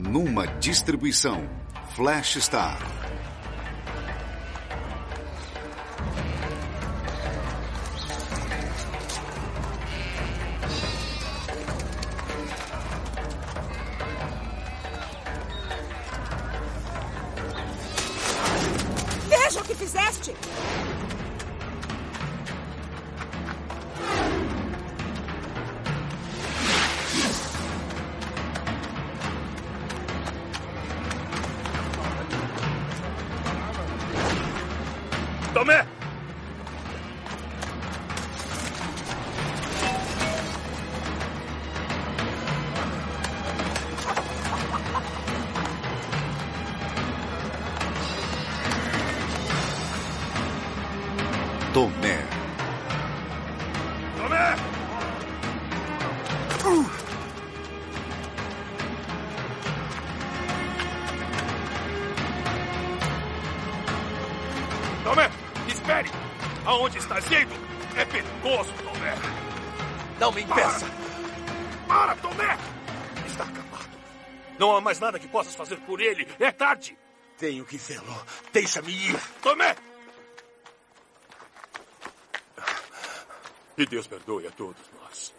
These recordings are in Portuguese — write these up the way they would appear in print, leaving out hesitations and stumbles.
numa distribuição Flash Star. Veja o que fizeste! Tomé! Tomé. Tomé! Tomé, espere! Aonde estás indo? É perigoso, Tomé! Não me impeça! Para, Tomé! Está acabado. Não há mais nada que possas fazer por ele. É tarde. Tenho que vê-lo. Deixa-me ir. Tomé! E Deus perdoe a todos nós.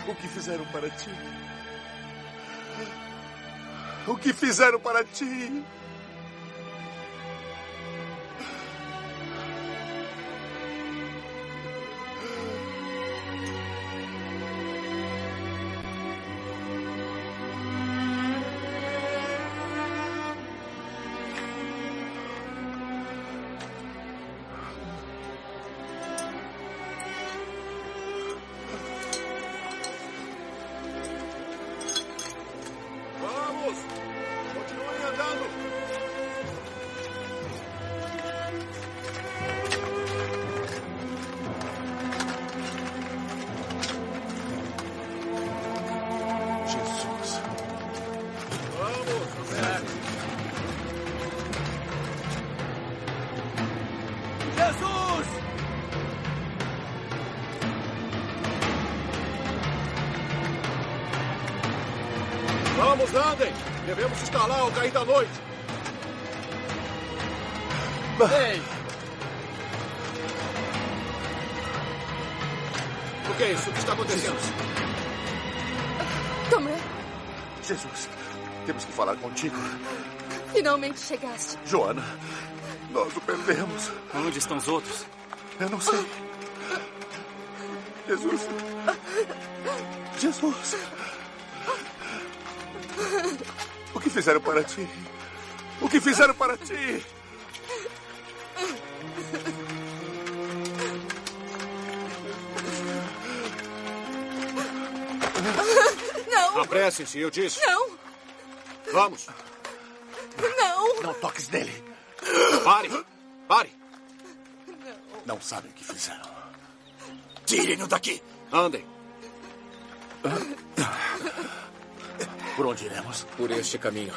O que fizeram para ti? O que fizeram para ti? Vamos, andem! Devemos estar lá ao cair da noite. Ei! O que é isso? O que está acontecendo? Tomé, Jesus, temos que falar contigo. finalmente chegaste. Joana, nós o perdemos. Onde estão os outros? Eu não sei. Jesus. Jesus. O que fizeram para ti? O que fizeram para ti? Não! Apressem-se, eu disse. Não! Vamos. Não! Não toques nele. Pare! Pare! Não sabem o que fizeram. Tirem-no daqui! Andem. Por onde iremos? Por este caminho.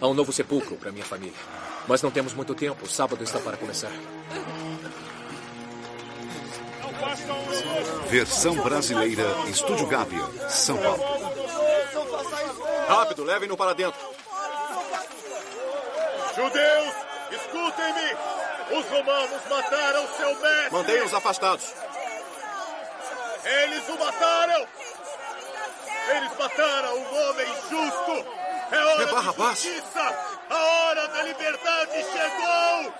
Há um novo sepulcro para minha família. Mas não temos muito tempo. O sábado está para começar. Versão brasileira, Estúdio Gávea, São Paulo. Rápido, levem-no para dentro. Judeus, escutem-me! Os romanos mataram seu mestre! Mantenham-os afastados. Eles o mataram! Eles mataram um homem justo! É hora levar Barrabás? Justiça! A hora da liberdade chegou!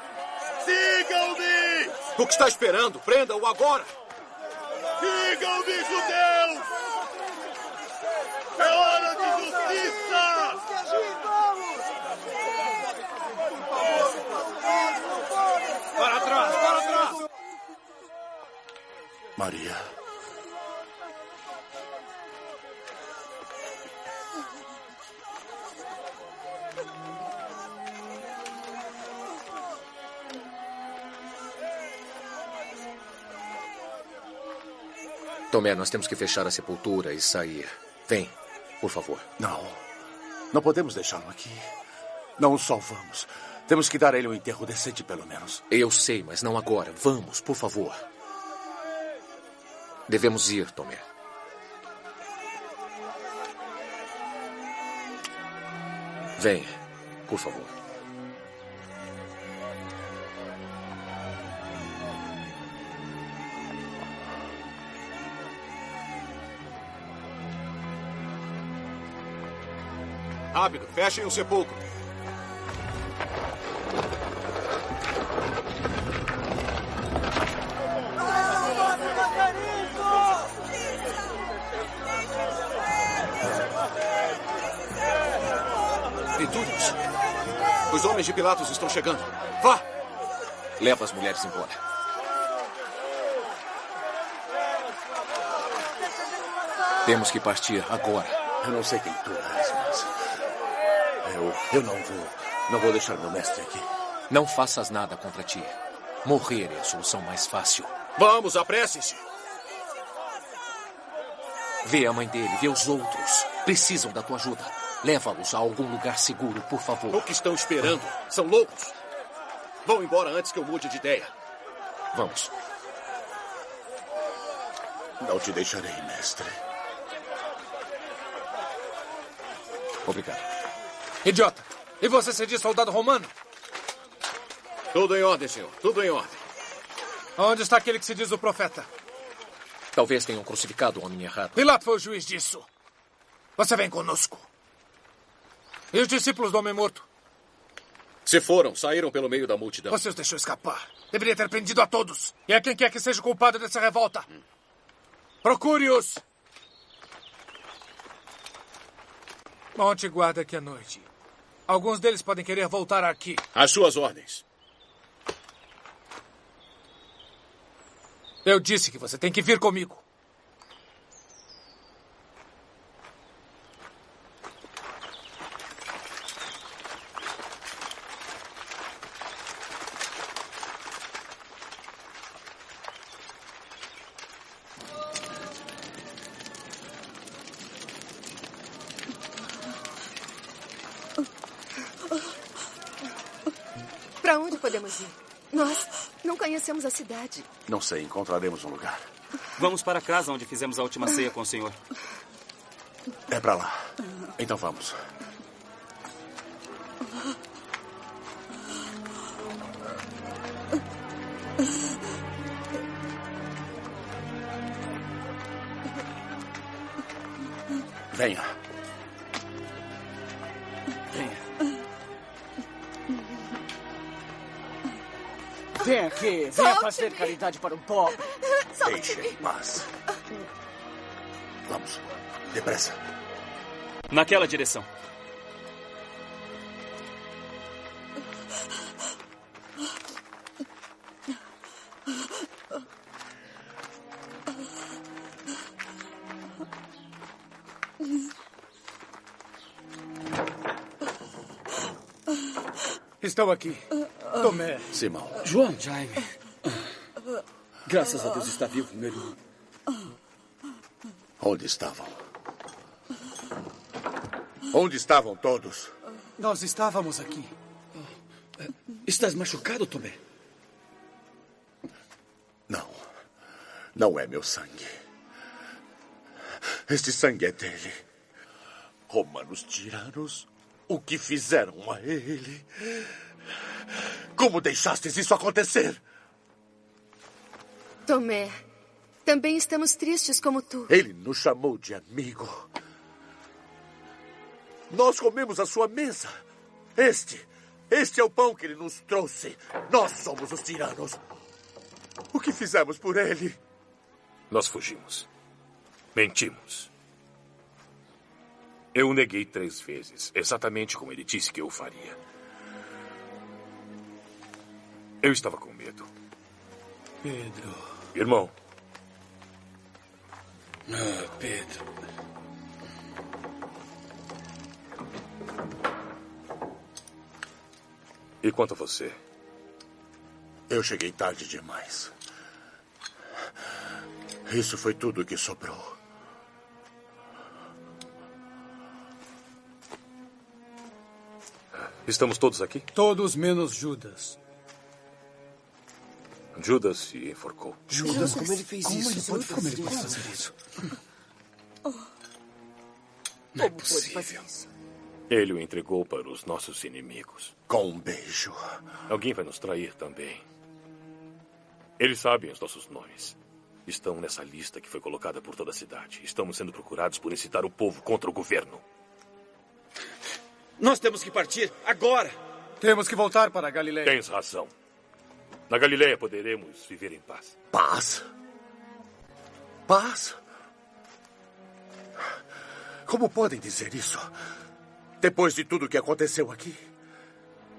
Sigam-me! O que está esperando? Prenda-o agora! Sigam-me, judeus! É hora de justiça! Para trás, para trás! Maria. Tomé, nós temos que fechar a sepultura e sair. Vem, por favor. Não. Não podemos deixá-lo aqui. Não o salvamos. Temos que dar a ele um enterro decente, pelo menos. Eu sei, mas não agora. Vamos, por favor. Devemos ir, Tomé. Vem, por favor. Rápido, fechem o sepulcro. Vitúrios, os homens de Pilatos estão chegando. Vá! Leva as mulheres embora. Temos que partir agora. Eu não sei quem tu és, mas... Eu não vou deixar meu mestre aqui. Não faças nada contra ti. Morrer é a solução mais fácil. Vamos, apressem-se. Vê a mãe dele, vê os outros. Precisam da tua ajuda. Leva-los a algum lugar seguro, por favor. O que estão esperando? São loucos. Vão embora antes que eu mude de ideia. Vamos. Não te deixarei, mestre. Obrigado. Idiota! E você se diz soldado romano? Tudo em ordem, senhor. Tudo em ordem. Onde está aquele que se diz o profeta? Talvez tenham crucificado o homem errado. Pilato foi o juiz disso. Você vem conosco. E os discípulos do homem morto? Se foram, saíram pelo meio da multidão. Você os deixou escapar. Deveria ter prendido a todos. E a quem quer que seja o culpado dessa revolta. Procure-os. Monte guarda aqui à noite. Alguns deles podem querer voltar aqui. Às suas ordens. Eu disse que você tem que vir comigo. Para onde podemos ir? Nós não conhecemos a cidade. Não sei, encontraremos um lugar. Vamos para casa onde fizemos a última ceia com o senhor. É para lá. Então vamos. Venha. Vem aqui, venha fazer caridade para o pobre. Deixe em paz. Vamos, depressa. Naquela direção. Estão aqui. Tomé. Simão. João. Jaime. Graças a Deus está vivo, meu irmão. Onde estavam? Onde estavam todos? Nós estávamos aqui. Estás machucado, Tomé? Não. Não é meu sangue. Este sangue é dele. Romanos tiranos. O que fizeram a ele? Como deixastes isso acontecer? Tomé, também estamos tristes como tu. Ele nos chamou de amigo. Nós comemos à sua mesa. Este é o pão que ele nos trouxe. Nós somos os tiranos. O que fizemos por ele? Nós fugimos. Mentimos. Eu o neguei 3 vezes, exatamente como ele disse que eu faria. Eu estava com medo. Pedro. Irmão. Ah, Pedro. E quanto a você? Eu cheguei tarde demais. Isso foi tudo o que sobrou. Estamos todos aqui? Todos menos Judas. Judas se enforcou. Judas, como ele fez isso? Como ele pode fazer isso? Não é possível. Ele o entregou para os nossos inimigos. Com um beijo. Alguém vai nos trair também. Eles sabem os nossos nomes. Estão nessa lista que foi colocada por toda a cidade. Estamos sendo procurados por incitar o povo contra o governo. Nós temos que partir agora. Temos que voltar para a Galileia. Tens razão. Na Galileia poderemos viver em paz. Paz? Paz? Como podem dizer isso? Depois de tudo o que aconteceu aqui?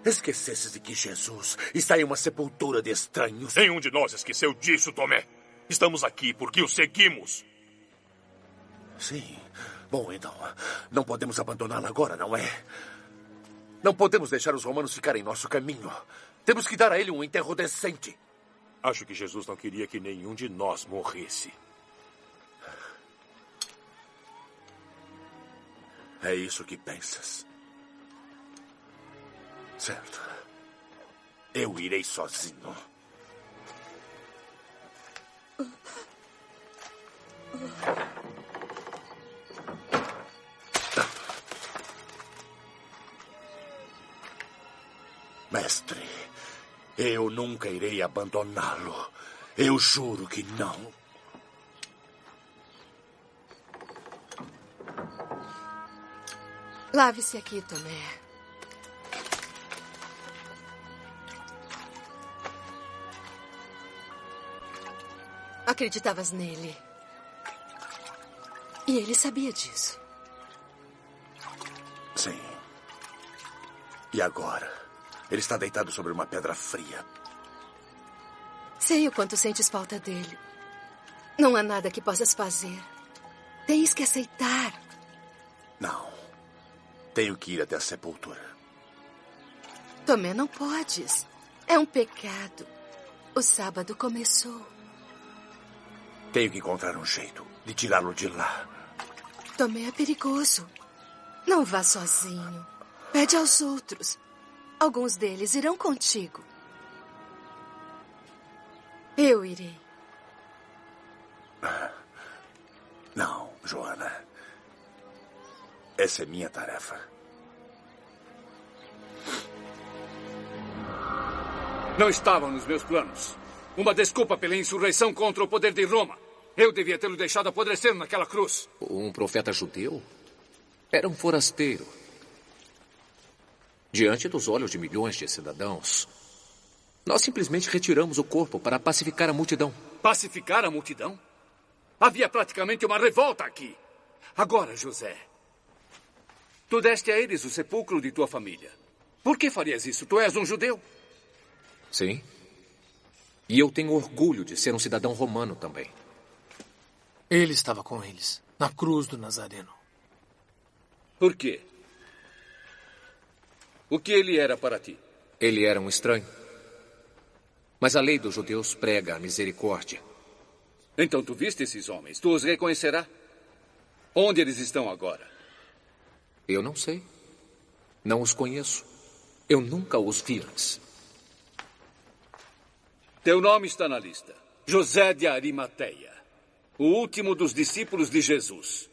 Esquecesses de que Jesus está em uma sepultura de estranhos? Nenhum de nós esqueceu disso, Tomé. Estamos aqui porque o seguimos. Sim. Bom, então, não podemos abandoná-lo agora, não é? Não podemos deixar os romanos ficarem em nosso caminho. Temos que dar a ele um enterro decente. Acho que Jesus não queria que nenhum de nós morresse. É isso que pensas. Certo. Eu irei sozinho. Mestre, eu nunca irei abandoná-lo. Eu juro que não. Lave-se aqui, Tomé. Acreditavas nele. E ele sabia disso. Sim. E agora? Ele está deitado sobre uma pedra fria. Sei o quanto sentes falta dele. Não há nada que possas fazer. Tens que aceitar. Não. Tenho que ir até a sepultura. Tomé, não podes. É um pecado. O sábado começou. Tenho que encontrar um jeito de tirá-lo de lá. Tomé, é perigoso. Não vá sozinho. Pede aos outros. Alguns deles irão contigo. Eu irei. Não, Joana. Essa é minha tarefa. Não estava nos meus planos. Uma desculpa pela insurreição contra o poder de Roma. Eu devia tê-lo deixado apodrecer naquela cruz. Um profeta judeu? Era um forasteiro. Diante dos olhos de milhões de cidadãos, nós simplesmente retiramos o corpo para pacificar a multidão. Pacificar a multidão? Havia praticamente uma revolta aqui. Agora, José, tu deste a eles o sepulcro de tua família. Por que farias isso? Tu és um judeu. Sim. E eu tenho orgulho de ser um cidadão romano também. Ele estava com eles, na cruz do Nazareno. Por quê? O que ele era para ti? Ele era um estranho. Mas a lei dos judeus prega a misericórdia. Então tu viste esses homens. Tu os reconhecerá? Onde eles estão agora? Eu não sei. Não os conheço. Eu nunca os vi antes. Teu nome está na lista. José de Arimateia. O último dos discípulos de Jesus.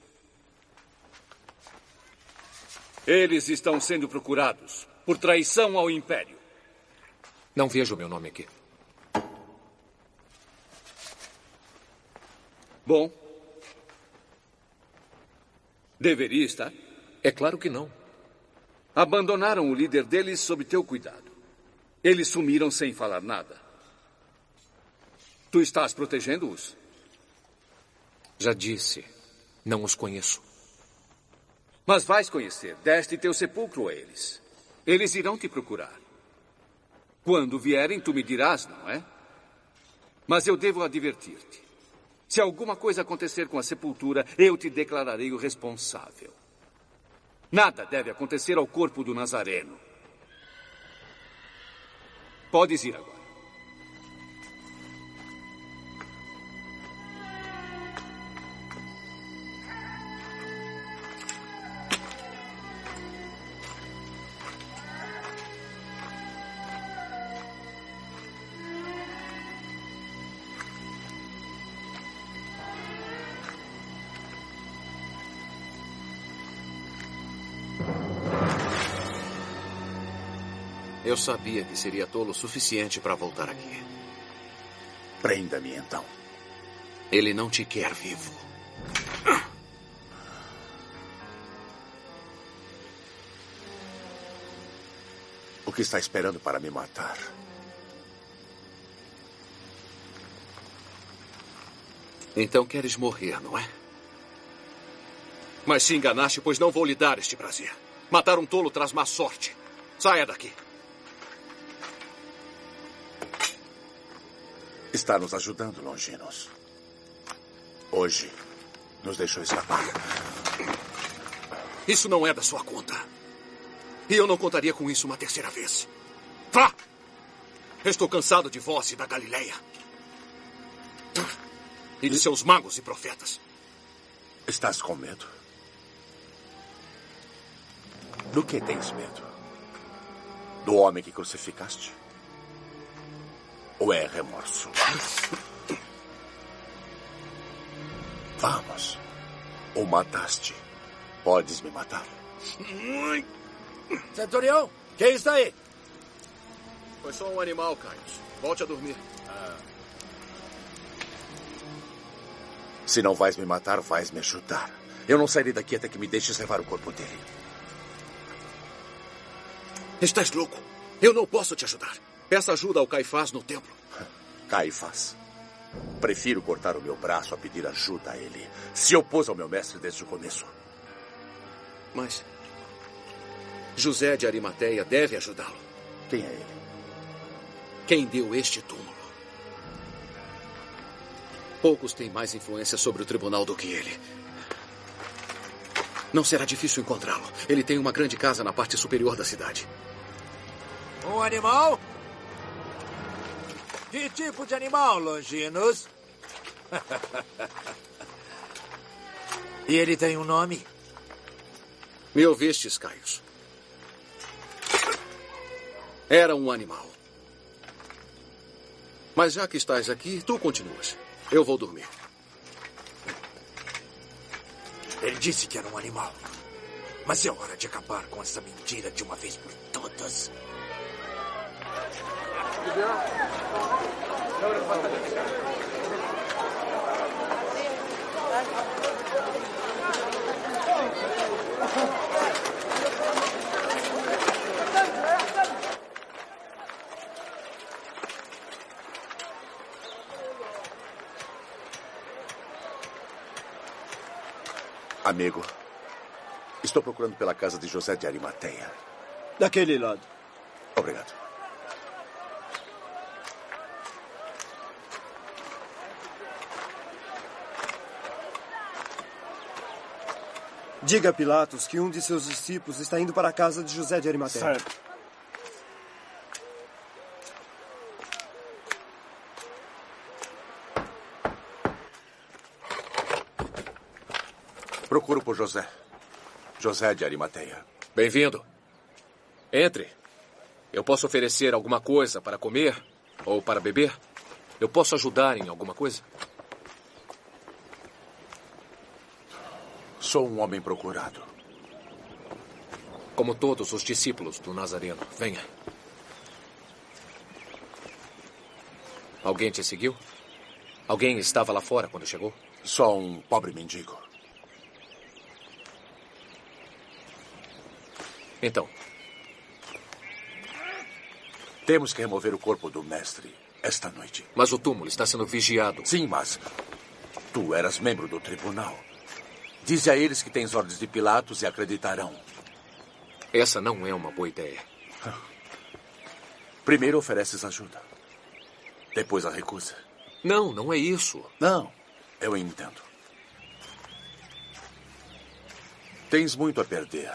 Eles estão sendo procurados por traição ao Império. Não vejo meu nome aqui. Bom. Deveria estar? É claro que não. Abandonaram o líder deles sob teu cuidado. Eles sumiram sem falar nada. Tu estás protegendo-os? Já disse, não os conheço. Mas vais conhecer. Deste teu sepulcro a eles. Eles irão te procurar. Quando vierem, tu me dirás, não é? Mas eu devo advertir-te. Se alguma coisa acontecer com a sepultura, eu te declararei o responsável. Nada deve acontecer ao corpo do Nazareno. Podes ir agora. Eu sabia que seria tolo o suficiente para voltar aqui. Prenda-me, então. Ele não te quer vivo. O que está esperando para me matar? Então queres morrer, não é? Mas se enganaste, pois não vou lhe dar este prazer. Matar um tolo traz má sorte. Saia daqui. Está nos ajudando, Longinos. Hoje, nos deixou escapar. Isso não é da sua conta. E eu não contaria com isso uma terceira vez. Vá! Estou cansado de vós e da Galileia. E de seus magos e profetas. Estás com medo? Do que tens medo? Do homem que crucificaste? Ou é remorso? Vamos. O mataste. Podes me matar. Centurião, quem está aí? Foi só um animal, Caio. Volte a dormir. Se não vais me matar, vais me ajudar. Eu não sairei daqui até que me deixes levar o corpo dele. Estás louco? Eu não posso te ajudar. Peça ajuda ao Caifás no templo. Caifás. Prefiro cortar o meu braço a pedir ajuda a ele. Se opôs ao meu mestre desde o começo. Mas José de Arimateia deve ajudá-lo. Quem é ele? Quem deu este túmulo. Poucos têm mais influência sobre o tribunal do que ele. Não será difícil encontrá-lo. Ele tem uma grande casa na parte superior da cidade. Um animal? Que tipo de animal, Longinos? E ele tem um nome? Me ouvistes, Caius? Era um animal. Mas já que estás aqui, tu continuas. Eu vou dormir. Ele disse que era um animal. Mas é hora de acabar com essa mentira de uma vez por todas. Amigo, estou procurando pela casa de José de Arimateia. Daquele lado. Obrigado. Diga a Pilatos que um de seus discípulos está indo para a casa de José de Arimateia. Certo. Procuro por José. José de Arimateia. Bem-vindo. Entre. Eu posso oferecer alguma coisa para comer ou para beber? Eu posso ajudar em alguma coisa? Sou um homem procurado. Como todos os discípulos do Nazareno. Venha. Alguém te seguiu? Alguém estava lá fora quando chegou? Só um pobre mendigo. Então? Temos que remover o corpo do mestre esta noite. Mas o túmulo está sendo vigiado. Sim, mas tu eras membro do tribunal. Dize a eles que tens ordens de Pilatos e acreditarão. Essa não é uma boa ideia. Primeiro ofereces ajuda. Depois a recusa. Não, não é isso. Não, eu entendo. Tens muito a perder.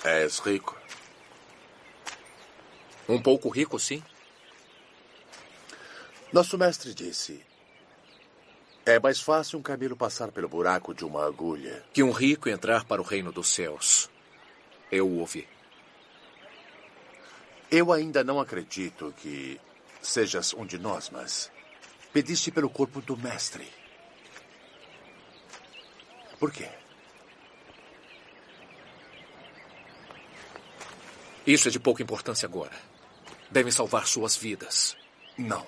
És rico. Um pouco rico, sim. Nosso mestre disse: é mais fácil um camelo passar pelo buraco de uma agulha que um rico entrar para o reino dos céus. Eu o ouvi. Eu ainda não acredito que sejas um de nós, mas pediste pelo corpo do mestre. Por quê? Isso é de pouca importância agora. Devem salvar suas vidas. Não.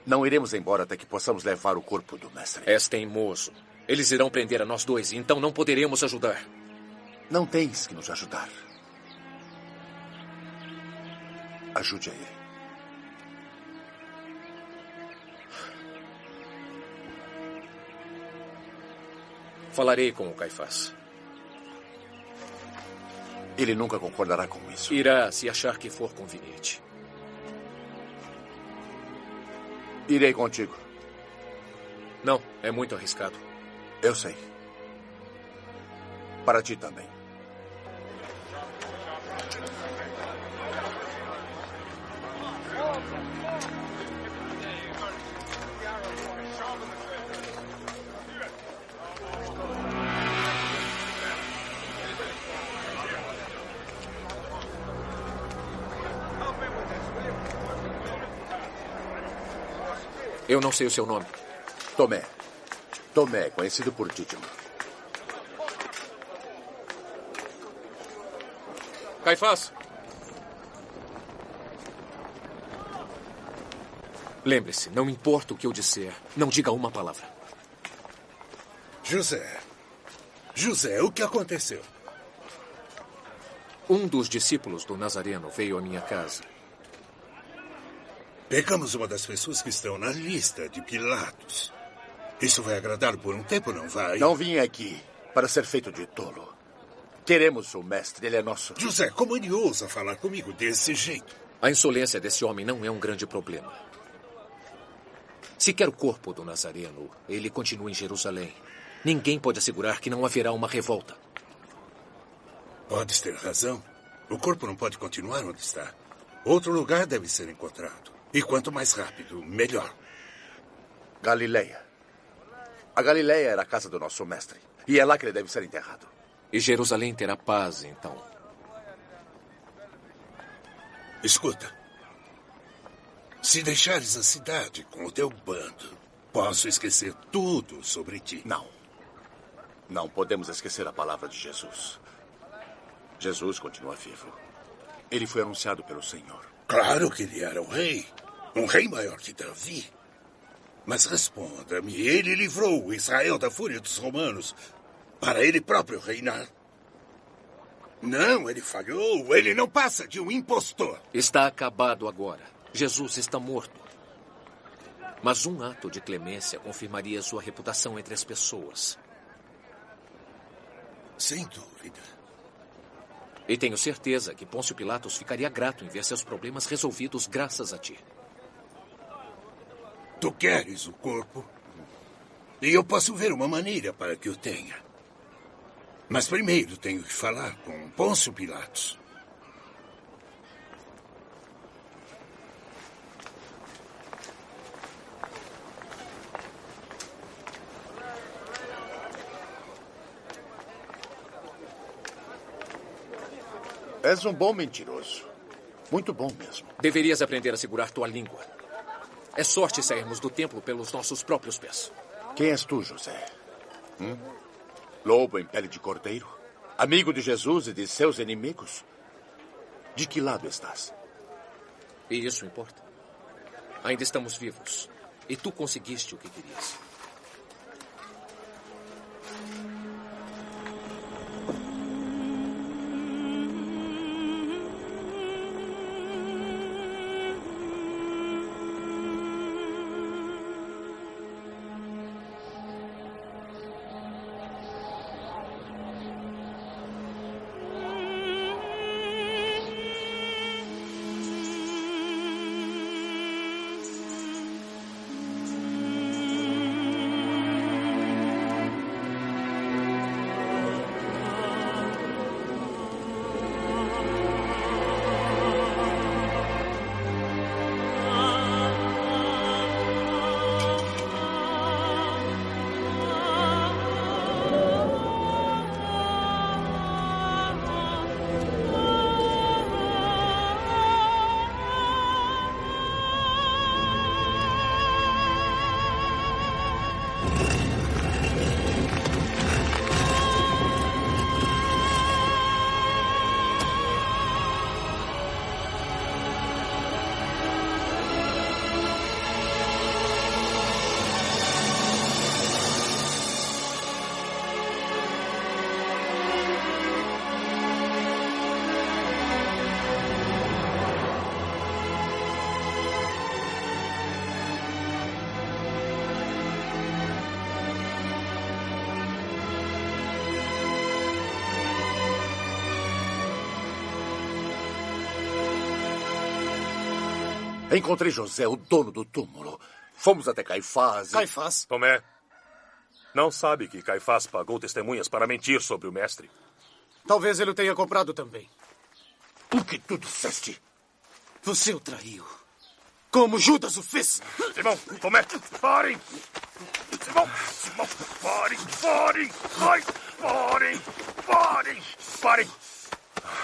Não iremos embora até que possamos levar o corpo do mestre. És teimoso. Eles irão prender a nós dois, e então não poderemos ajudar. Não tens que nos ajudar. Ajude a ele. Falarei com o Caifás. Ele nunca concordará com isso. Irá, se achar que for conveniente. Irei contigo. Não, é muito arriscado. Eu sei. Para ti também. Eu não sei o seu nome. Tomé. Tomé, conhecido por Dídimo. Caifás. Lembre-se, não importa o que eu disser, não diga uma palavra. José. José, o que aconteceu? Um dos discípulos do Nazareno veio à minha casa. Pegamos uma das pessoas que estão na lista de Pilatos. Isso vai agradar por um tempo, não vai? Não vim aqui para ser feito de tolo. Queremos o mestre, ele é nosso. José, como ele ousa falar comigo desse jeito? A insolência desse homem não é um grande problema. Se quer o corpo do Nazareno, ele continua em Jerusalém. Ninguém pode assegurar que não haverá uma revolta. Podes ter razão. O corpo não pode continuar onde está. Outro lugar deve ser encontrado. E quanto mais rápido, melhor. Galileia. A Galileia era a casa do nosso mestre. E é lá que ele deve ser enterrado. E Jerusalém terá paz, então. Escuta. Se deixares a cidade com o teu bando, posso esquecer tudo sobre ti. Não. Não podemos esquecer a palavra de Jesus. Jesus continua vivo. Ele foi anunciado pelo Senhor. Claro que ele era o rei. Um rei maior que Davi. Mas responda-me, ele livrou Israel da fúria dos romanos para ele próprio reinar? Não, ele falhou. Ele não passa de um impostor. Está acabado agora. Jesus está morto. Mas um ato de clemência confirmaria sua reputação entre as pessoas. Sem dúvida. E tenho certeza que Pôncio Pilatos ficaria grato em ver seus problemas resolvidos graças a ti. Tu queres o corpo? E eu posso ver uma maneira para que o tenha. Mas primeiro tenho que falar com Pôncio Pilatos. És um bom mentiroso. Muito bom mesmo. Deverias aprender a segurar tua língua. É sorte sairmos do templo pelos nossos próprios pés. Quem és tu, José? Lobo em pele de cordeiro? Amigo de Jesus e de seus inimigos? De que lado estás? E isso importa. Ainda estamos vivos. E tu conseguiste o que querias. Encontrei José, o dono do túmulo. Fomos até Caifás. Caifás? Tomé, não sabe que Caifás pagou testemunhas para mentir sobre o mestre? Talvez ele o tenha comprado também. O que tu disseste? Você o traiu. Como Judas o fez. Simão, Tomé, parem! Simão, parem! Parem!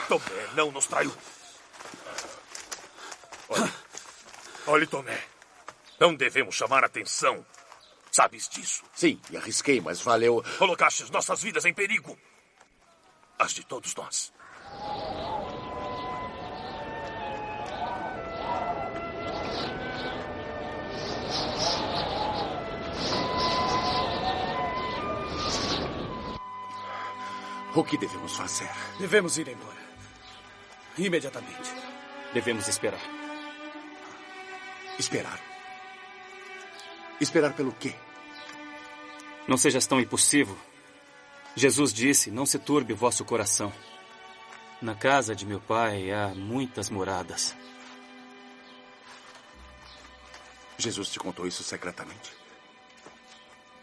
Tomé não nos traiu. Olhe, Tomé. Não devemos chamar atenção. Sabes disso? Sim, me arrisquei, mas valeu. Colocaste nossas vidas em perigo. As de todos nós. O que devemos fazer? Devemos ir embora. Imediatamente. Devemos esperar. Esperar? Esperar pelo quê? Não sejas tão impossível. Jesus disse, não se turbe o vosso coração. Na casa de meu pai há muitas moradas. Jesus te contou isso secretamente?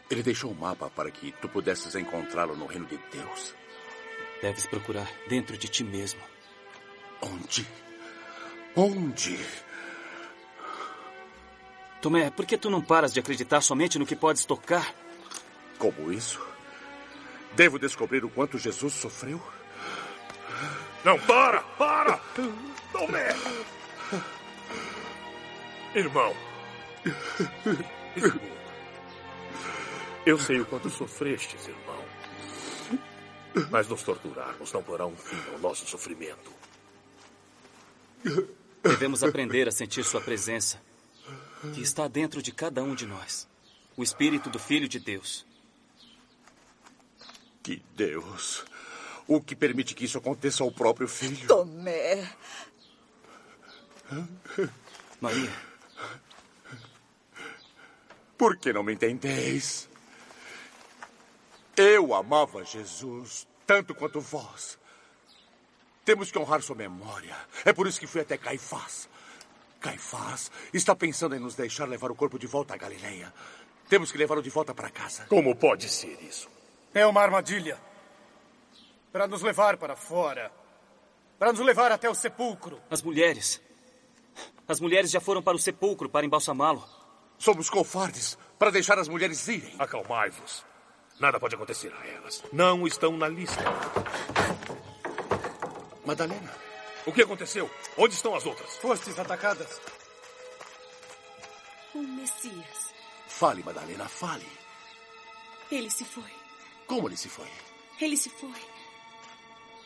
Ele deixou um mapa para que tu pudesses encontrá-lo no reino de Deus. Deves procurar dentro de ti mesmo. Onde? Onde? Tomé, por que tu não paras de acreditar somente no que podes tocar? Como isso? Devo descobrir o quanto Jesus sofreu? Não, para! Tomé! Irmão. Eu sei o quanto sofrestes, irmão. Mas nos torturarmos não porá um fim ao nosso sofrimento. Devemos aprender a sentir sua presença, que está dentro de cada um de nós. O Espírito do Filho de Deus. Que Deus! O que permite que isso aconteça ao próprio Filho? Tomé! Maria. Por que não me entendeis? Eu amava Jesus tanto quanto vós. Temos que honrar sua memória. É por isso que fui até Caifás. Caifás está pensando em nos deixar levar o corpo de volta à Galileia. Temos que levá-lo de volta para casa. Como pode ser isso? É uma armadilha. Para nos levar para fora. Para nos levar até o sepulcro. As mulheres. As mulheres já foram para o sepulcro para embalsamá-lo. Somos covardes para deixar as mulheres irem. Acalmai-vos. Nada pode acontecer a elas. Não estão na lista. Madalena. O que aconteceu? Onde estão as outras? Fostes atacadas. O Messias. Fale, Madalena, fale. Ele se foi. Como ele se foi? Ele se foi.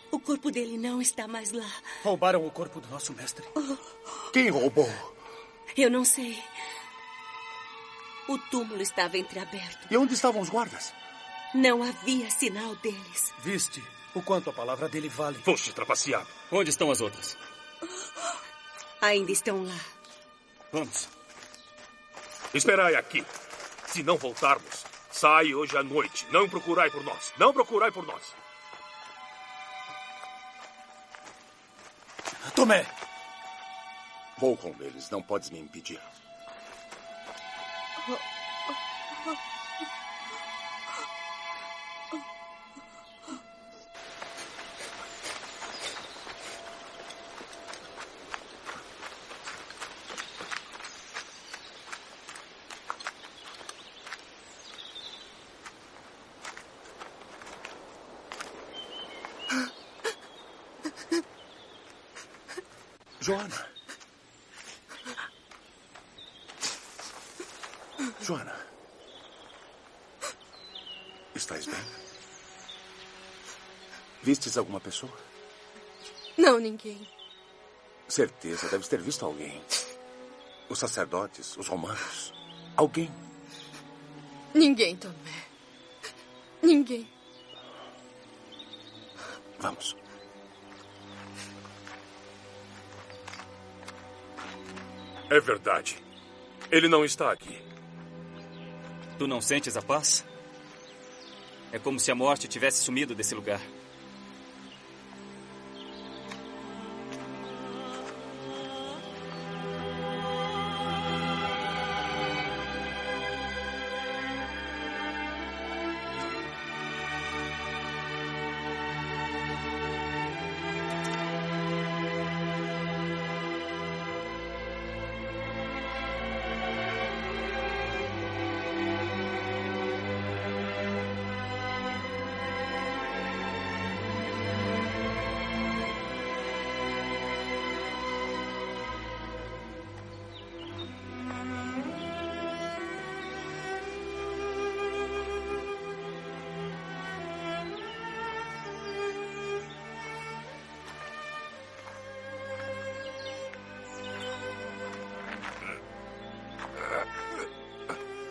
O corpo dele não está mais lá. Roubaram o corpo do nosso mestre. Quem roubou? Eu não sei. O túmulo estava entreaberto. E onde estavam os guardas? Não havia sinal deles. Viste o quanto a palavra dele vale. Foste trapaceado. Onde estão as outras? Ainda estão lá. Vamos. Esperai aqui. Se não voltarmos, sai hoje à noite. Não procurai por nós. Não procurai por nós. Tomé! Vou com eles. Não podes me impedir. Joana. Joana. Estás bem? Vistes alguma pessoa? Não, ninguém. Certeza, deves ter visto alguém. Os sacerdotes, os romanos. Alguém. Ninguém, Tomé. Ninguém. Vamos. É verdade. Ele não está aqui. Tu não sentes a paz? É como se a morte tivesse sumido desse lugar.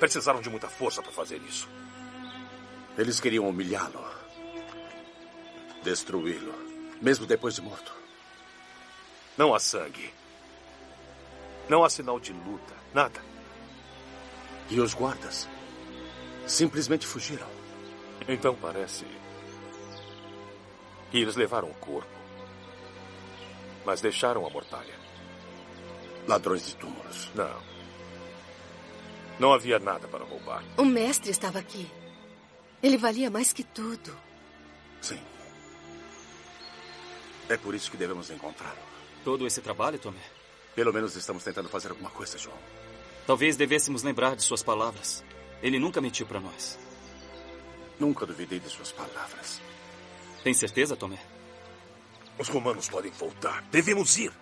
Precisaram de muita força para fazer isso. Eles queriam humilhá-lo. Destruí-lo. Mesmo depois de morto. Não há sangue. Não há sinal de luta. Nada. E os guardas? Simplesmente fugiram. Então parece que eles levaram o corpo, mas deixaram a mortalha. Ladrões de túmulos. Não. Não havia nada para roubar. O mestre estava aqui. Ele valia mais que tudo. Sim. É por isso que devemos encontrá-lo. Todo esse trabalho, Tomé? Pelo menos estamos tentando fazer alguma coisa, João. Talvez devêssemos lembrar de suas palavras. Ele nunca mentiu para nós. Nunca duvidei de suas palavras. Tem certeza, Tomé? Os romanos podem voltar. Devemos ir.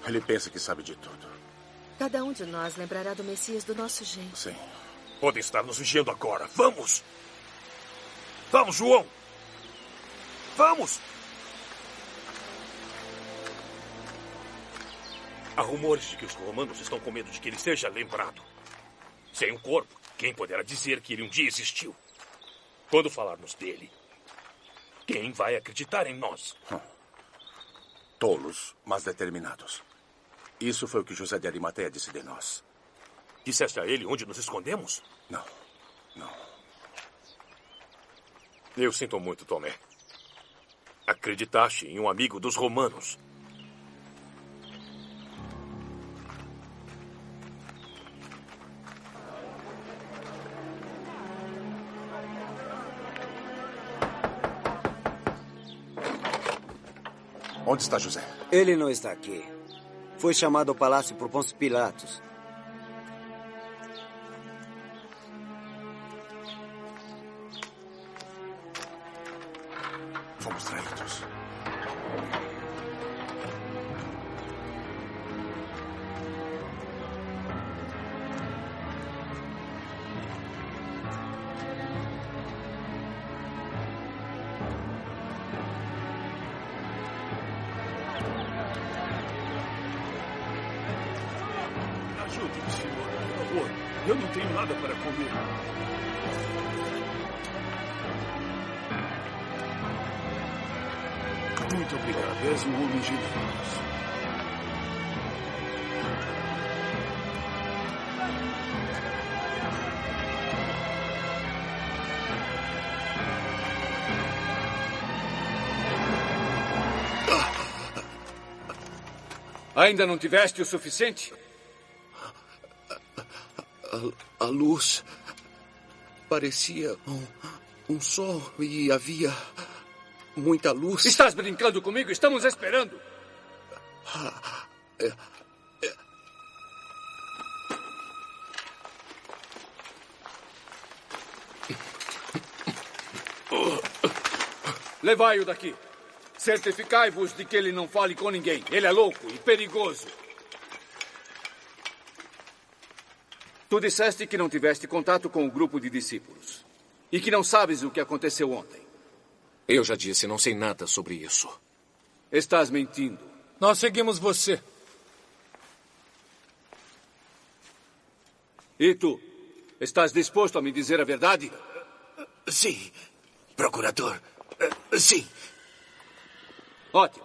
Ele pensa que sabe de tudo. Cada um de nós lembrará do Messias do nosso jeito. Sim. Podem estar nos vigiando agora. Vamos! Vamos, João! Vamos! Há rumores de que os romanos estão com medo de que ele seja lembrado. Sem um corpo, quem poderá dizer que ele um dia existiu? Quando falarmos dele, quem vai acreditar em nós? Tolos, mas determinados. Isso foi o que José de Arimateia disse de nós. Disseste a ele onde nos escondemos? Não, não. Eu sinto muito, Tomé. Acreditaste em um amigo dos romanos. Onde está José? Ele não está aqui. Foi chamado ao palácio por Pôncio Pilatos. Fomos traídos. Ajude-me, senhor, por favor. Eu não tenho nada para comer. Muito obrigado. És um homem generoso. Ainda não tiveste o suficiente? A luz parecia um sol e havia muita luz. Estás brincando comigo? Estamos esperando. Levai-o daqui. Certificai-vos de que ele não fale com ninguém. Ele é louco e perigoso. Tu disseste que não tiveste contato com o grupo de discípulos. E que não sabes o que aconteceu ontem. Eu já disse, não sei nada sobre isso. Estás mentindo. Nós seguimos você. E tu? Estás disposto a me dizer a verdade? Sim, procurador. Sim. Ótimo.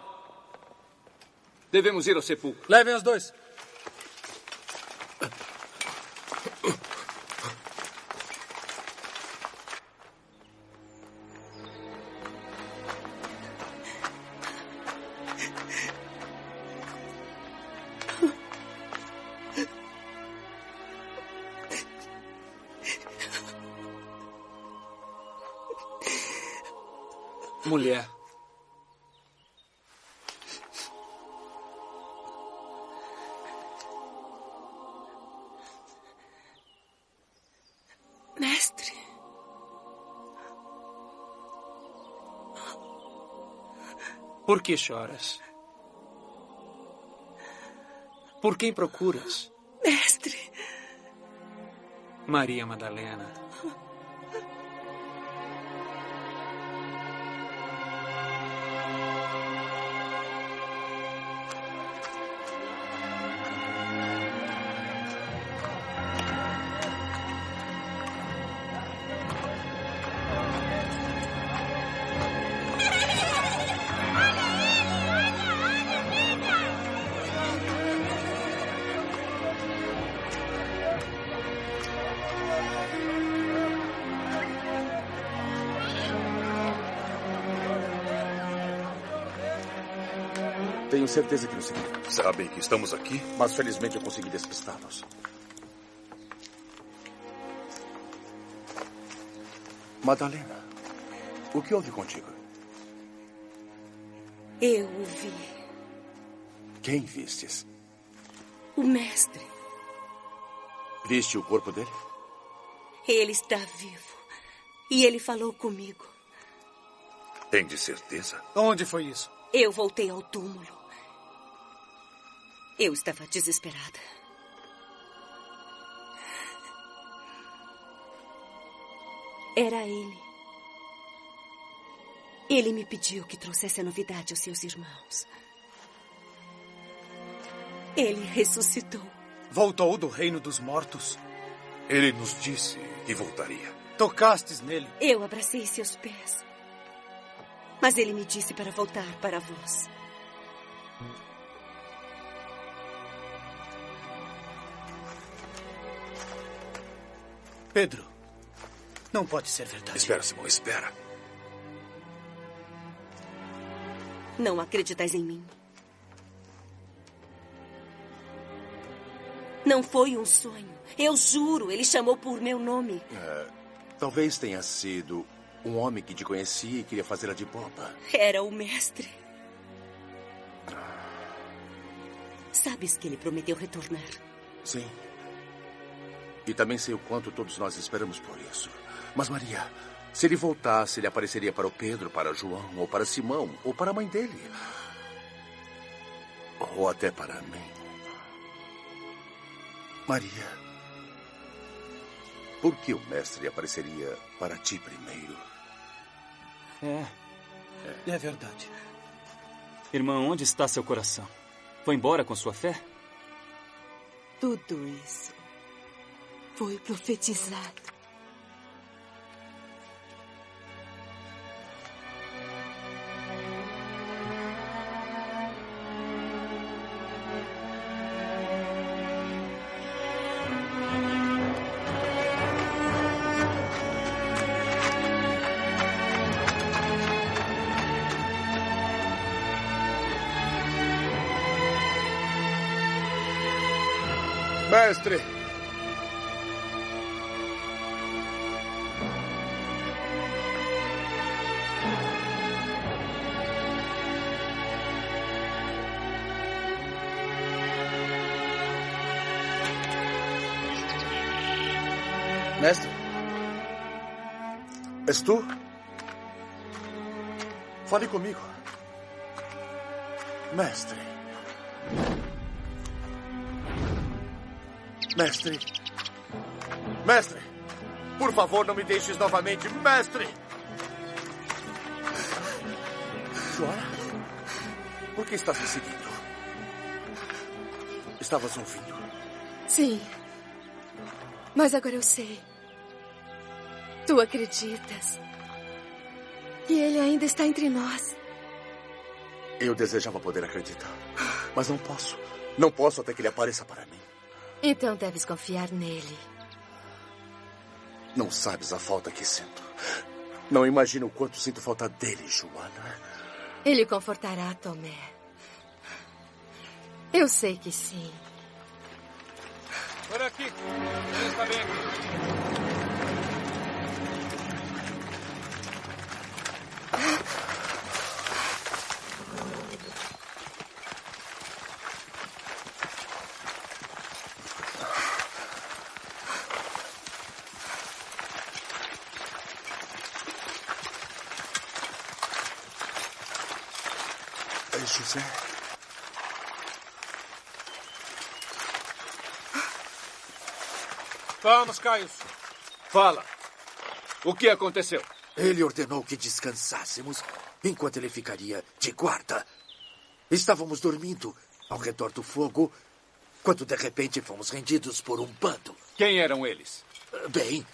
Devemos ir ao sepulcro. Levem os dois. Mulher. Mestre. Por que choras? Por quem procuras? Mestre. Maria Madalena. Tenho certeza que nos seguiram. Sabem que estamos aqui? Mas felizmente eu consegui despistá-los. Madalena, o que houve contigo? Eu o vi. Quem vistes? O mestre. Viste o corpo dele? Ele está vivo. E ele falou comigo. Tem de certeza? Onde foi isso? Eu voltei ao túmulo. Eu estava desesperada. Era ele. Ele me pediu que trouxesse a novidade aos seus irmãos. Ele ressuscitou. Voltou do reino dos mortos? Ele nos disse que voltaria. Tocastes nele? Eu abracei seus pés. Mas ele me disse para voltar para vós. Pedro, não pode ser verdade. Espera, Simão, espera. Não acreditais em mim. Não foi um sonho. Eu juro, ele chamou por meu nome. Talvez tenha sido um homem que te conhecia e queria fazê-la de boba. Era o mestre. Sabes que ele prometeu retornar. Sim. E também sei o quanto todos nós esperamos por isso. Mas, Maria, se ele voltasse, ele apareceria para o Pedro, para João, ou para Simão, ou para a mãe dele. Ou até para mim. Maria, por que o mestre apareceria para ti primeiro? É verdade. Irmão, onde está seu coração? Foi embora com sua fé? Tudo isso foi profetizado. Mestre! Mestre? És tu? Fale comigo. Mestre. Mestre. Mestre. Por favor, não me deixes novamente. Mestre. Joana? Por que estás me seguindo? Estavas ouvindo? Sim. Mas agora eu sei. Tu acreditas que ele ainda está entre nós? Eu desejava poder acreditar. Mas não posso. Não posso até que ele apareça para mim. Então deves confiar nele. Não sabes a falta que sinto. Não imagino o quanto sinto falta dele, Joana. Ele confortará Tomé. Eu sei que sim. Por aqui. Ele está bem aqui. José. Vamos, Caio. Fala. O que aconteceu? Ele ordenou que descansássemos enquanto ele ficaria de guarda. Estávamos dormindo ao redor do fogo quando de repente fomos rendidos por um bando. Quem eram eles? Bem,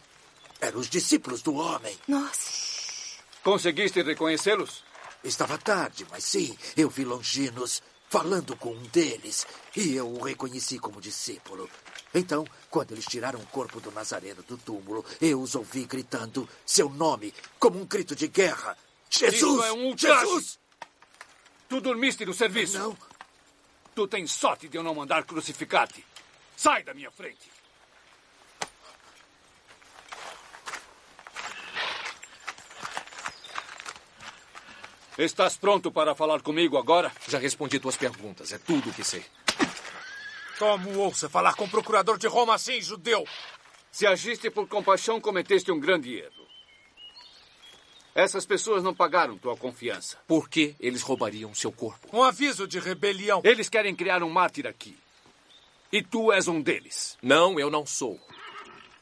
eram os discípulos do homem. Nossa. Conseguiste reconhecê-los? Estava tarde, mas sim, eu vi Longinos falando com um deles e eu o reconheci como discípulo. Então, quando eles tiraram o corpo do Nazareno do túmulo, eu os ouvi gritando seu nome como um grito de guerra. Jesus! Isso é um ultraje! Jesus! Tu dormiste no serviço? Não, Tu tens sorte de eu não mandar crucificar-te. Sai da minha frente. Estás pronto para falar comigo agora? Já respondi tuas perguntas. É tudo o que sei. Como ousa falar com o procurador de Roma assim, judeu? Se agiste por compaixão, cometeste um grande erro. Essas pessoas não pagaram tua confiança. Por que eles roubariam seu corpo? Um aviso de rebelião. Eles querem criar um mártir aqui. E tu és um deles. Não, eu não sou.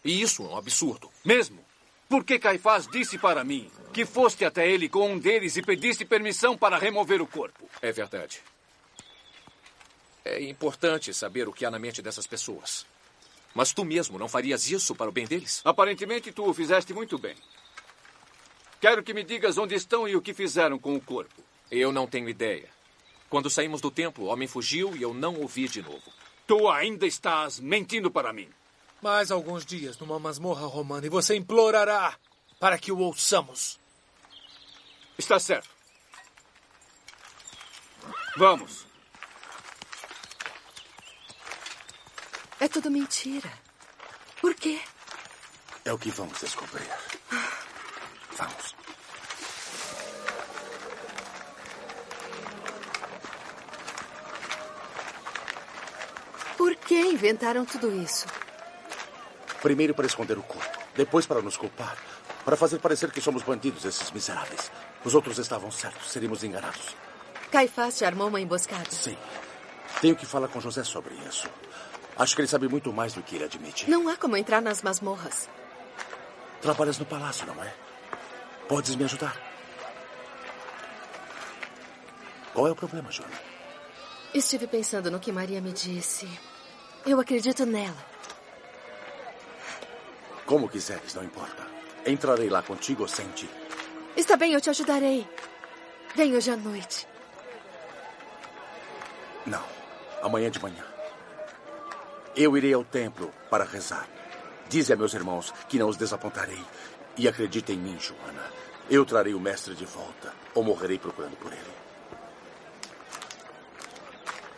E isso é um absurdo. Mesmo? Porque Caifás disse para mim que foste até ele com um deles e pediste permissão para remover o corpo. É verdade. É importante saber o que há na mente dessas pessoas. Mas tu mesmo não farias isso para o bem deles? Aparentemente tu o fizeste muito bem. Quero que me digas onde estão e o que fizeram com o corpo. Eu não tenho ideia. Quando saímos do templo, o homem fugiu e eu não o vi de novo. Tu ainda estás mentindo para mim. Mais alguns dias numa masmorra romana e você implorará para que o ouçamos. Está certo. Vamos. É tudo mentira. Por quê? É o que vamos descobrir. Vamos. Por que inventaram tudo isso? Primeiro para esconder o corpo, depois para nos culpar, para fazer parecer que somos bandidos, esses miseráveis. Os outros estavam certos, seríamos enganados. Caifás te armou uma emboscada? Sim. Tenho que falar com José sobre isso. Acho que ele sabe muito mais do que ele admite. Não há como entrar nas masmorras. Trabalhas no palácio, não é? Podes me ajudar? Qual é o problema, Joana? Estive pensando no que Maria me disse. Eu acredito nela. Como quiseres, não importa. Entrarei lá contigo ou sem ti. Está bem, eu te ajudarei. Vem hoje à noite. Não. Amanhã de manhã. Eu irei ao templo para rezar. Dize a meus irmãos que não os desapontarei. E acredite em mim, Joana. Eu trarei o mestre de volta. Ou morrerei procurando por ele.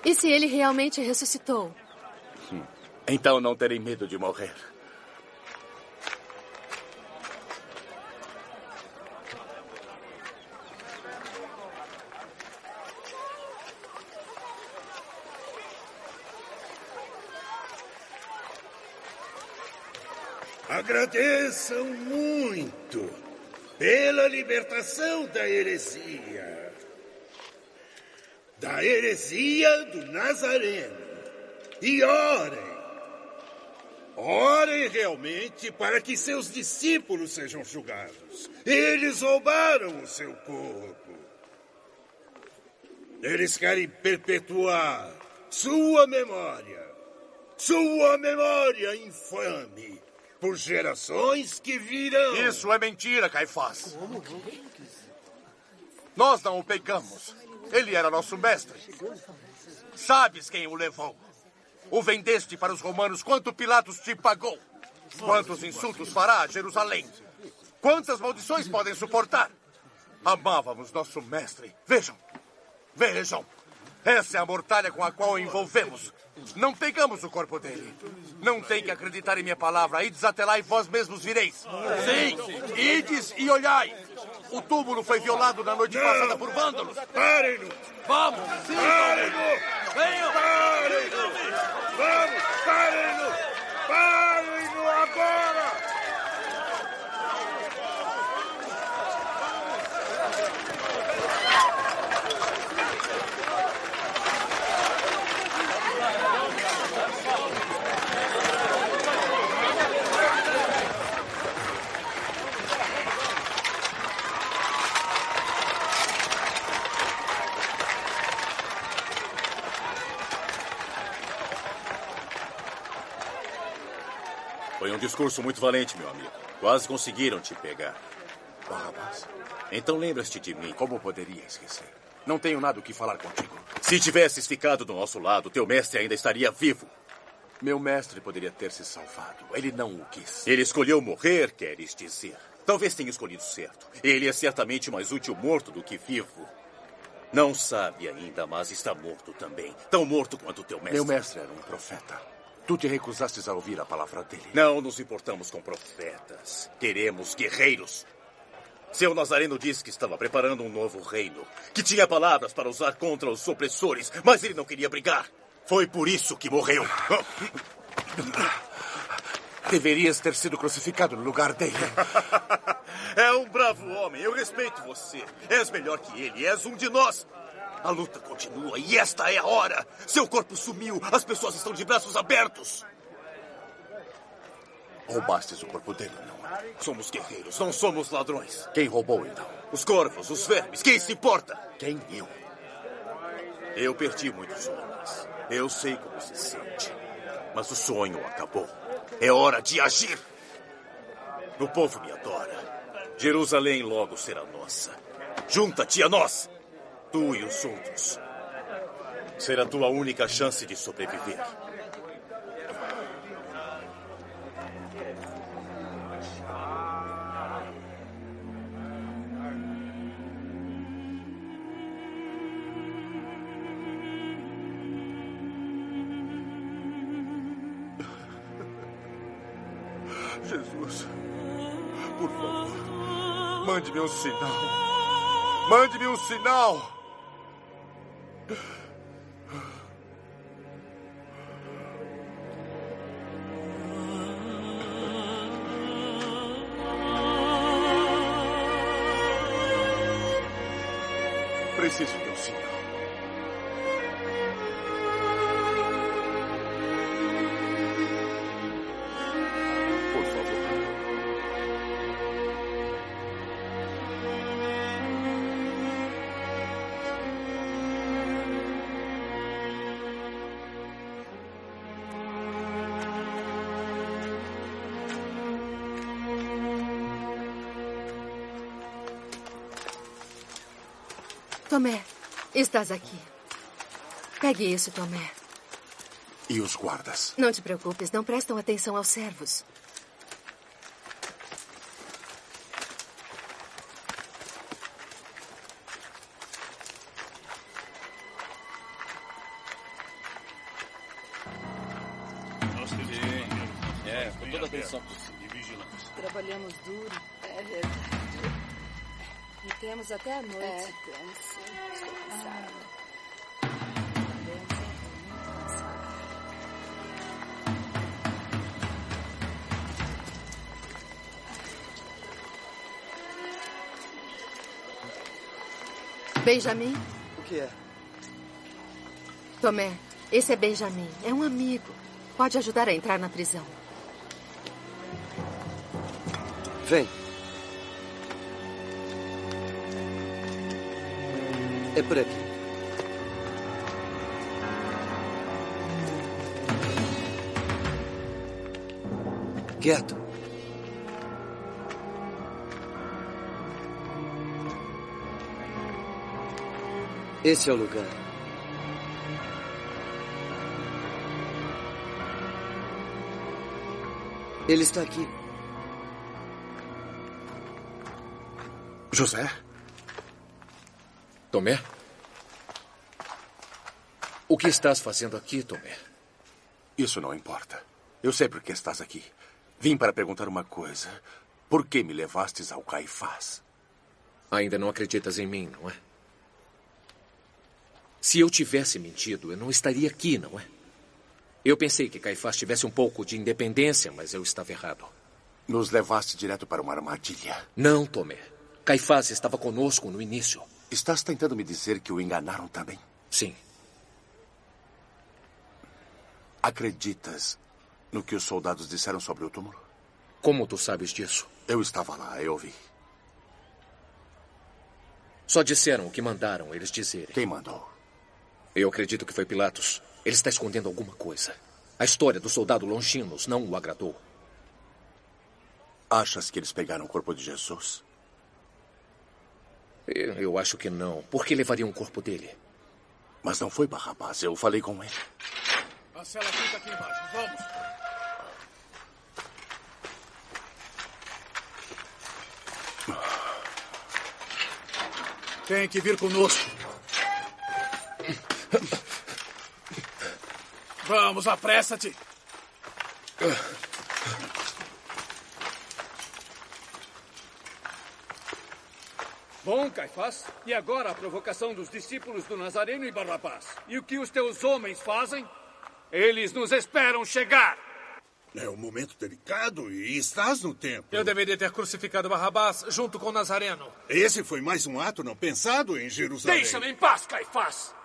E se ele realmente ressuscitou? Então não terei medo de morrer. Agradeçam muito pela libertação da heresia. Da heresia do Nazareno. E orem. Orem realmente para que seus discípulos sejam julgados. Eles roubaram o seu corpo. Eles querem perpetuar sua memória infame, por gerações que virão. Isso é mentira, Caifás. Nós não o pegamos. Ele era nosso mestre. Sabes quem o levou? O vendeste para os romanos quanto Pilatos te pagou. Quantos insultos fará a Jerusalém? Quantas maldições podem suportar? Amávamos nosso mestre. Vejam. Vejam. Essa é a mortalha com a qual o envolvemos. Não pegamos o corpo dele. Não tem que acreditar em minha palavra. Ides até lá e vós mesmos vireis. Sim, ides e olhai. O túmulo foi violado na noite passada por vândalos. Parem-no! Vamos! Sim! Parem-no! Venham! Parem-no! Vamos! Parem-no! Parem-no agora! Foi um discurso muito valente, meu amigo. Quase conseguiram te pegar. Barrabás, Então lembras-te de mim. como poderia esquecer? Não tenho nada o que falar contigo. Se tivesses ficado do nosso lado, teu mestre ainda estaria vivo. Meu mestre poderia ter se salvado. Ele não o quis. Ele escolheu morrer, queres dizer. Talvez tenha escolhido certo. Ele é certamente mais útil morto do que vivo. Não sabe ainda, mas está morto também. Tão morto quanto teu mestre. Meu mestre era um profeta. Tu te recusastes a ouvir a palavra dele. Não nos importamos com profetas. Queremos guerreiros. Seu Nazareno disse que estava preparando um novo reino, que tinha palavras para usar contra os opressores, mas ele não queria brigar. Foi por isso que morreu. Deverias ter sido crucificado no lugar dele. É um bravo homem. Eu respeito você. És melhor que ele. És um de nós. A luta continua e esta é a hora. Seu corpo sumiu. As pessoas estão de braços abertos. Roubaste o corpo dele, não é? Somos guerreiros, não somos ladrões. Quem roubou, então? Os corvos, os vermes. Quem se importa? Quem eu? Eu perdi muitos homens. Eu sei como se sente. Mas o sonho acabou. É hora de agir. O povo me adora. Jerusalém logo será nossa. Junta-te a nós. Tu e os outros. Será tua única chance de sobreviver. Jesus, por favor, mande-me um sinal. Mande-me um sinal. Preciso de um sinal. Por favor. Tomé, estás aqui. Pegue isso, Tomé. E os guardas? Não te preocupes, não prestam atenção aos servos. Com toda a atenção possível. E vigilância. Trabalhamos duro. É verdade. E temos até a noite. Temos sim. Estou cansada. Benjamin? O que é? Tomé, esse é Benjamin. É um amigo. Pode ajudar a entrar na prisão. Vem. É por aqui. Quieto. Esse é o lugar. Ele está aqui. José? Tomé? O que estás fazendo aqui, Tomé? Isso não importa. Eu sei por que estás aqui. Vim para perguntar uma coisa. Por que me levastes ao Caifás? Ainda não acreditas em mim, não é? Se eu tivesse mentido, eu não estaria aqui, não é? Eu pensei que Caifás tivesse um pouco de independência, mas eu estava errado. Nos levaste direto para uma armadilha. Não, Tomé. Caifás estava conosco no início. Estás tentando me dizer que o enganaram também? Sim. Acreditas no que os soldados disseram sobre o túmulo? Como tu sabes disso? Eu estava lá, eu ouvi. Só disseram o que mandaram eles dizerem. Quem mandou? Eu acredito que foi Pilatos. Ele está escondendo alguma coisa. A história do soldado Longinos não o agradou. Achas que eles pegaram o corpo de Jesus? Eu acho que não. Por que levariam o corpo dele? Mas não foi Barrabás. Eu falei com ele. A cela fica aqui embaixo. Vamos. Tem que vir conosco. Vamos, apressa-te. Bom, Caifás, e agora a provocação dos discípulos do Nazareno e Barrabás. E o que os teus homens fazem? Eles nos esperam chegar. É um momento delicado e estás no templo. Eu deveria ter crucificado Barrabás junto com Nazareno. Esse foi mais um ato não pensado em Jerusalém. Deixa-me em paz, Caifás.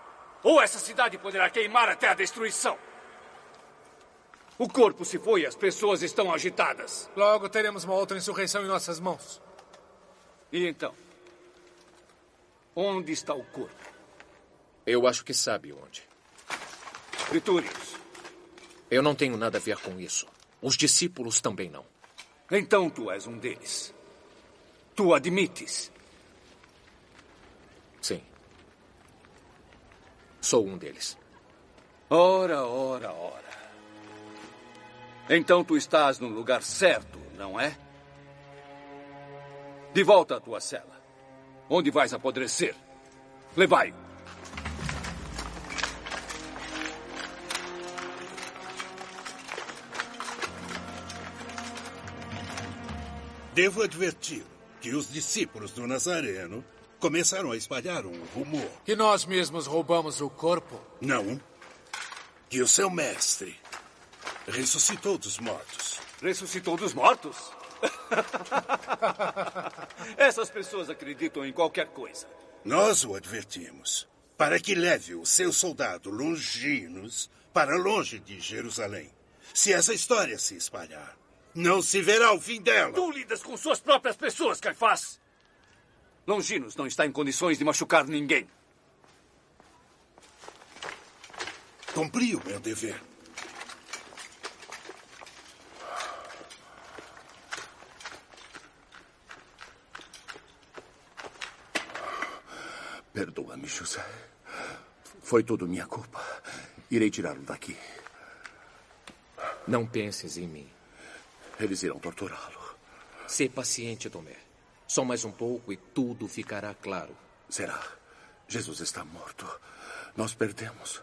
Ou essa cidade poderá queimar até a destruição. O corpo se foi e as pessoas estão agitadas. Logo teremos uma outra insurreição em nossas mãos. E então? Onde está o corpo? Eu acho que sabe onde. Pretúrios. Eu não tenho nada a ver com isso. Os discípulos também não. Então tu és um deles. Tu admites? Sim. Sou um deles. Ora, ora, ora. Então tu estás no lugar certo, não é? De volta à tua cela. Onde vais apodrecer? Levai-o. Devo advertir que os discípulos do Nazareno começaram a espalhar um rumor. Que nós mesmos roubamos o corpo? Não. Que o seu mestre ressuscitou dos mortos. Ressuscitou dos mortos? Essas pessoas acreditam em qualquer coisa. Nós o advertimos para que leve o seu soldado Longinos para longe de Jerusalém. Se essa história se espalhar, não se verá o fim dela. Tu lidas com suas próprias pessoas, Caifás. Longinos não está em condições de machucar ninguém. Cumpri o meu dever. Perdoa-me, José. Foi tudo minha culpa. Irei tirá-lo daqui. Não penses em mim. Eles irão torturá-lo. Sê paciente, Tomé. Só mais um pouco e tudo ficará claro. Será? Jesus está morto. Nós perdemos.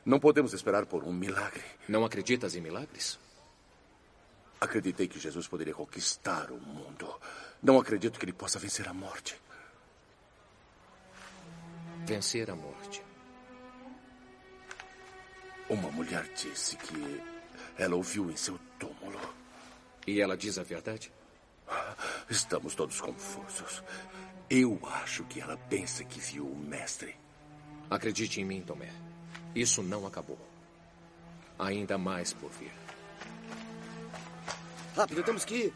Não podemos esperar por um milagre. Não acreditas em milagres? Acreditei que Jesus poderia conquistar o mundo. Não acredito que ele possa vencer a morte. Vencer a morte. Uma mulher disse que ela ouviu em seu túmulo. E ela diz a verdade? Estamos todos confusos. Eu acho que ela pensa que viu o mestre. Acredite em mim, Tomé. Isso não acabou. Ainda mais por vir. Rápido, temos que ir.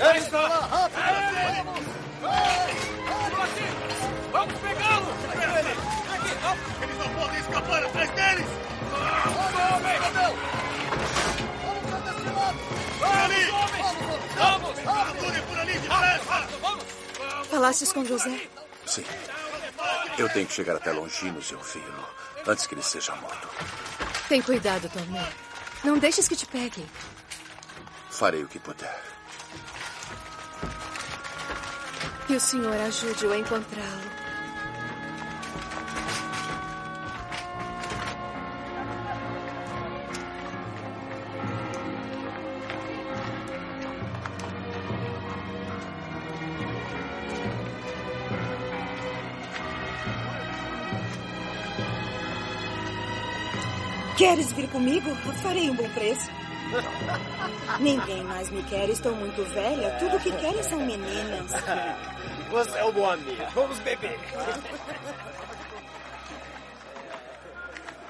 Eles estão lá! Rápido! Vamos pegá-lo! Eles não podem escapar atrás deles! Falastes com José? Sim. Eu tenho que chegar até Longinos e ouvi-lo antes que ele seja morto. Tem cuidado, Tomé. Não deixes que te peguem. Farei o que puder. Que o Senhor ajude-o a encontrá-lo. Queres vir comigo? Farei um bom preço. Ninguém mais me quer, estou muito velha. Tudo que querem são meninas. Você é um bom amigo. Vamos beber.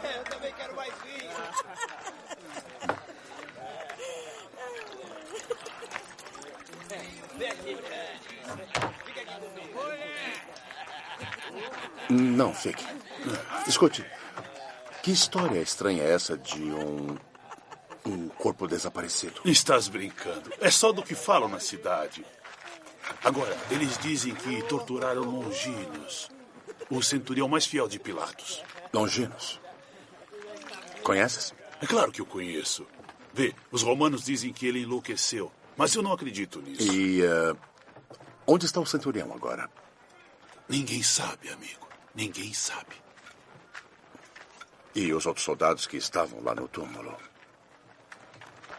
Eu também quero mais vinho. Vem aqui. Fica aqui comigo. Não, fique. Escute. Que história estranha é essa de um corpo desaparecido? Estás brincando. É só do que falam na cidade. Agora, eles dizem que torturaram Longinos, o centurião mais fiel de Pilatos. Longinos? Conheces? É claro que eu conheço. Vê, os romanos dizem que ele enlouqueceu, mas eu não acredito nisso. E onde está o centurião agora? Ninguém sabe, amigo. Ninguém sabe. E os outros soldados que estavam lá no túmulo?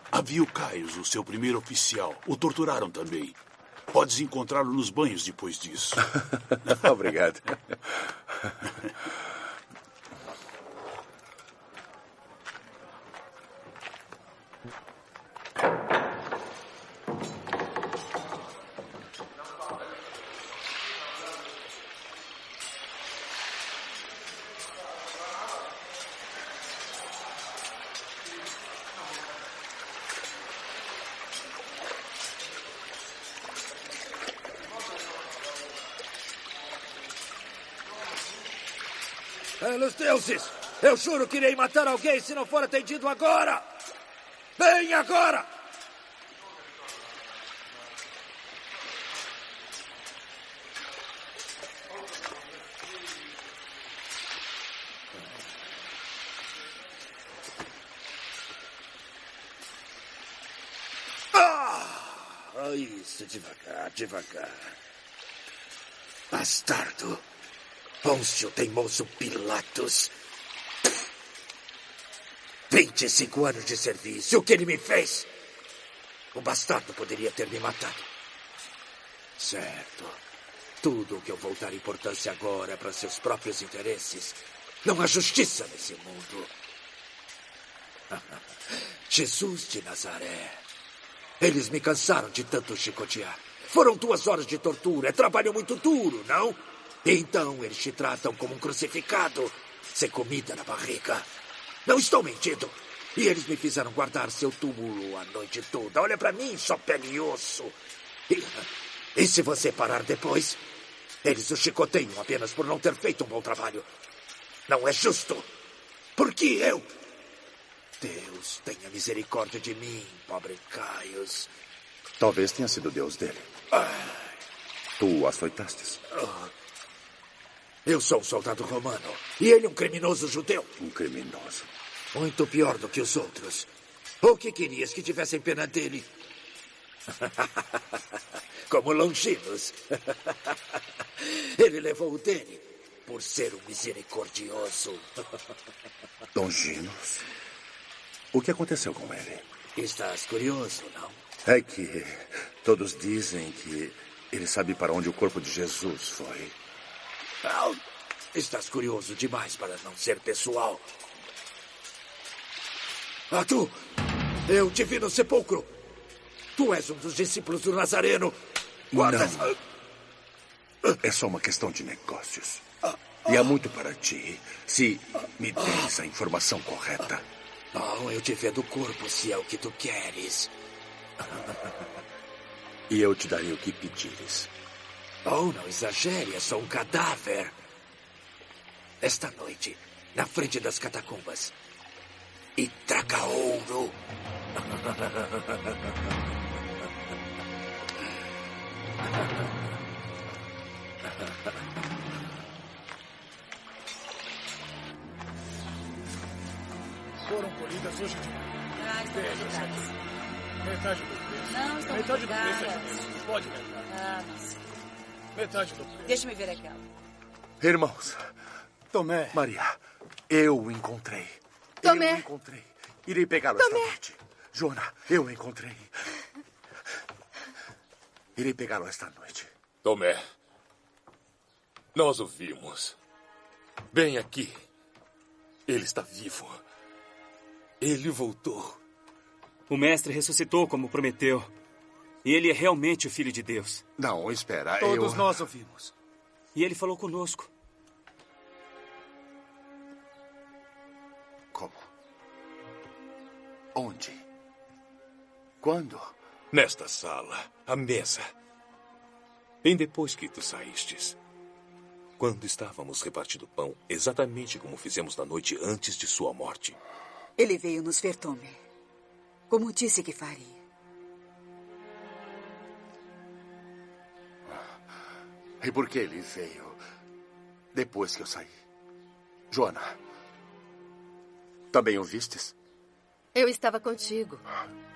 Havia o Caius, o seu primeiro oficial. O torturaram também. Podes encontrá-lo nos banhos depois disso. Obrigado. Pelos deuses! Eu juro que irei matar alguém se não for atendido agora! Bem agora! Isso, devagar, devagar. Bastardo! Pôncio teimoso Pilatos. 25 anos de serviço. O que ele me fez? O bastardo poderia ter me matado. Certo. Tudo o que eu vou dar importância agora é para seus próprios interesses. Não há justiça nesse mundo. Jesus de Nazaré. Eles me cansaram de tanto chicotear. Foram 2 horas de tortura. É trabalho muito duro, não? Então eles te tratam como um crucificado, sem comida na barriga. Não estou mentindo. E eles me fizeram guardar seu túmulo a noite toda. Olha para mim, só pele e osso. E se você parar depois, eles o chicoteiam apenas por não ter feito um bom trabalho. Não é justo. Por que eu? Deus, tenha misericórdia de mim, pobre Caius. Talvez tenha sido Deus dele. Tu o açoitastes. Eu sou um soldado romano. E ele um criminoso judeu. Um criminoso. Muito pior do que os outros. Ou que querias que tivessem pena dele? Como Longinos. Ele levou o dele por ser um misericordioso. Longinos? O que aconteceu com ele? Estás curioso, não? É que todos dizem que ele sabe para onde o corpo de Jesus foi. Estás curioso demais para não ser pessoal. Tu! Eu te vi no sepulcro. Tu és um dos discípulos do Nazareno. Guarda. Não. É só uma questão de negócios. E há muito para ti, se me deres a informação correta. Não, eu te vendo o corpo, se é o que tu queres. E eu te darei o que pedires. Oh, não exagere, é só um cadáver. Esta noite, na frente das catacumbas. E traga ouro. Foram colhidas hoje de manhã. Metade do preço. Não, estão Metade do preço é ligadas. justo. Pode levar. não sei. Metade do preço. Deixa-me ver aquela. Irmãos. Tomé. Maria, eu o encontrei. Tomé. Eu o encontrei. Irei pegá-lo esta noite. Joana, eu o encontrei. Irei pegá-lo esta noite. Tomé, nós o vimos. Bem aqui. Ele está vivo. Ele voltou. O mestre ressuscitou como prometeu. E ele é realmente o Filho de Deus. Não, espera. Todos nós o vimos. E ele falou conosco. Como? Onde? Quando? Nesta sala, à mesa. Bem depois que tu saístes. Quando estávamos repartindo pão, exatamente como fizemos na noite antes de sua morte. Ele veio nos ver, Tomé. Como disse que faria. E por que ele veio depois que eu saí? Joana, Também o vistes? Eu estava contigo.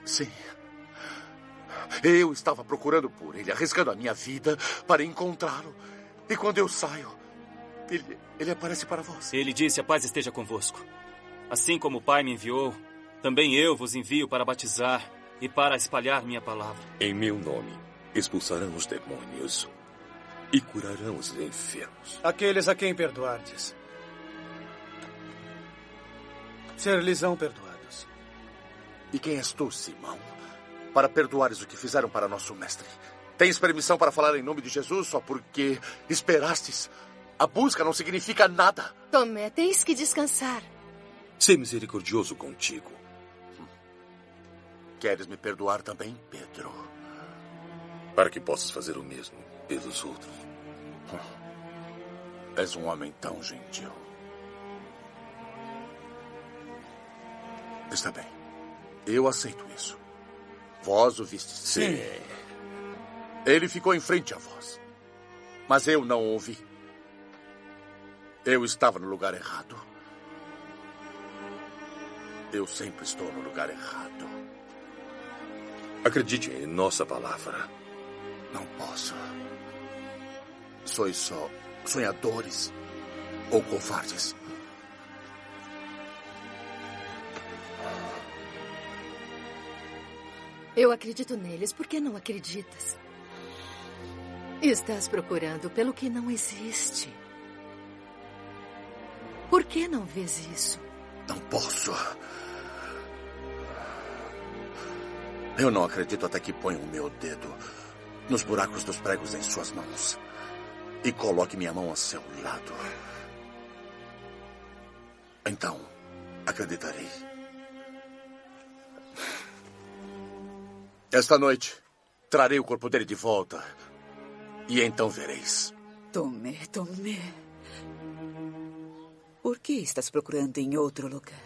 Sim. Eu estava procurando por ele, arriscando a minha vida para encontrá-lo. E quando eu saio, ele aparece para vós. Ele disse: a paz esteja convosco. Assim como o Pai me enviou, também eu vos envio para batizar e para espalhar minha palavra. Em meu nome, expulsarão os demônios e curarão os enfermos. Aqueles a quem perdoardes, ser-lhes-ão perdoados. E quem és tu, Simão, para perdoares o que fizeram para nosso mestre? Tens permissão para falar em nome de Jesus só porque esperastes? A busca não significa nada. Tomé, tens que descansar. Ser misericordioso contigo. Queres me perdoar também, Pedro? Para que possas fazer o mesmo pelos outros. És um homem tão gentil. Está bem. Eu aceito isso. Vós o vistes? Sim. Ele ficou em frente a vós. Mas eu não ouvi. Eu estava no lugar errado. Eu sempre estou no lugar errado. Acredite em nossa palavra. Não posso. Sois só sonhadores ou covardes. Eu acredito neles. Por que não acreditas? Estás procurando pelo que não existe. Por que não vês isso? Não posso. Eu não acredito até que ponha o meu dedo nos buracos dos pregos em suas mãos e coloque minha mão a seu lado. Então, acreditarei. Esta noite, trarei o corpo dele de volta e então vereis. Tomé. Por que estás procurando em outro lugar?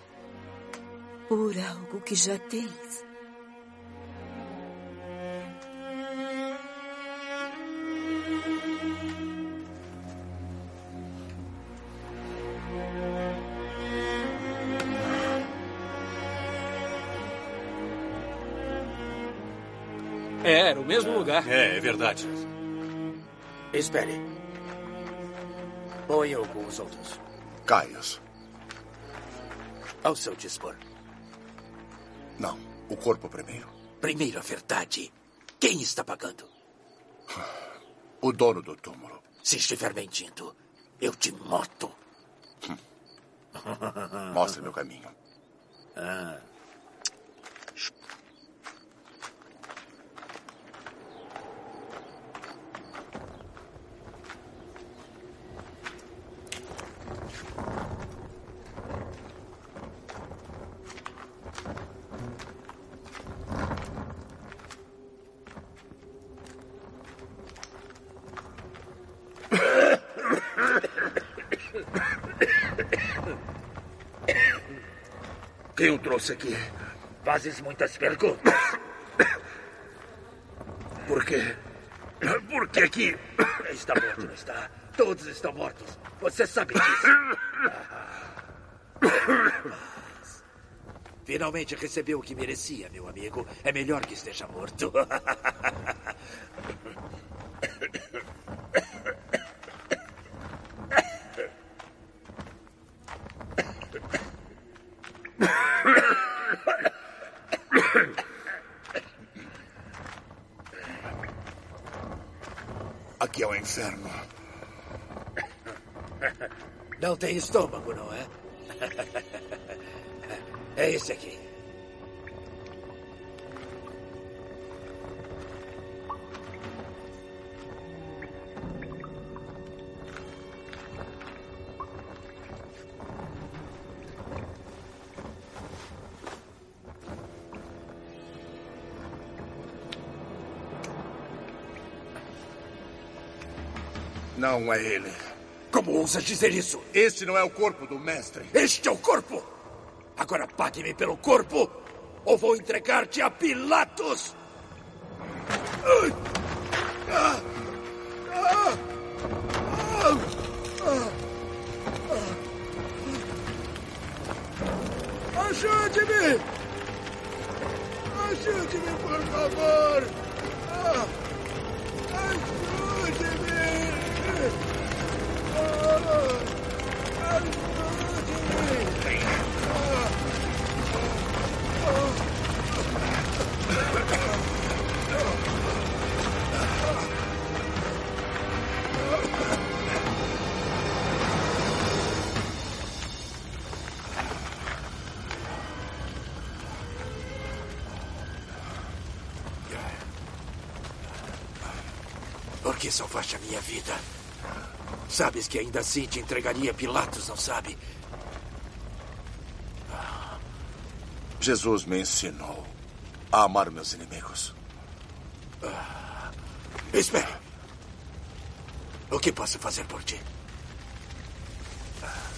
Por algo que já tens. Era o mesmo lugar. É verdade. Espere. Ponha-o com os outros. Caius. Ao seu dispor. Não, o corpo primeiro. Primeiro a verdade. Quem está pagando? O dono do túmulo. Se estiver mentindo, eu te mato. Mostre meu caminho. Quem o trouxe aqui? Fazes muitas perguntas. Por quê? Por que aqui? Está morto, não está? Todos estão mortos. Você sabe disso. Mas finalmente recebeu o que merecia, meu amigo. É melhor que esteja morto. Aqui é o inferno. Não tem estômago, não é? É esse aqui. Não é ele. Como ousa dizer isso? Este não é o corpo do mestre. Este é o corpo! Agora pague-me pelo corpo ou vou entregar-te a Pilatos! Ajude-me! Ajude-me, por favor! Ajude-me! Por que salvaste a minha vida? Sabes que ainda assim te entregaria a Pilatos, não sabe? Jesus me ensinou a amar meus inimigos. Espere. O que posso fazer por ti?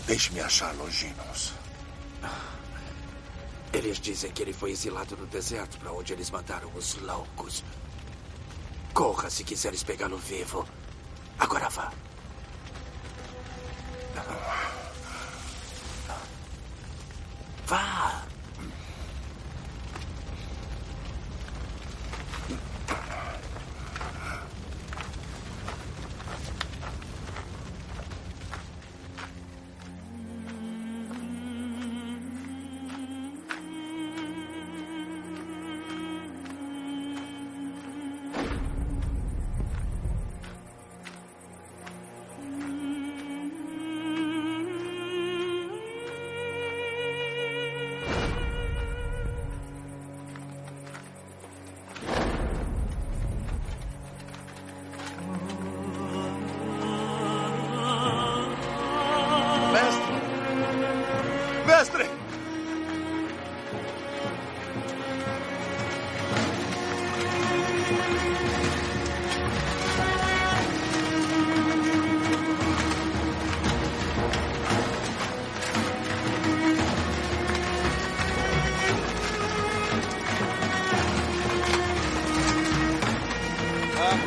Deixe-me achar Longinos. Eles dizem que ele foi exilado no deserto, para onde eles mandaram os loucos. Corra se quiseres pegá-lo vivo. Agora vá. Vá. Mestre!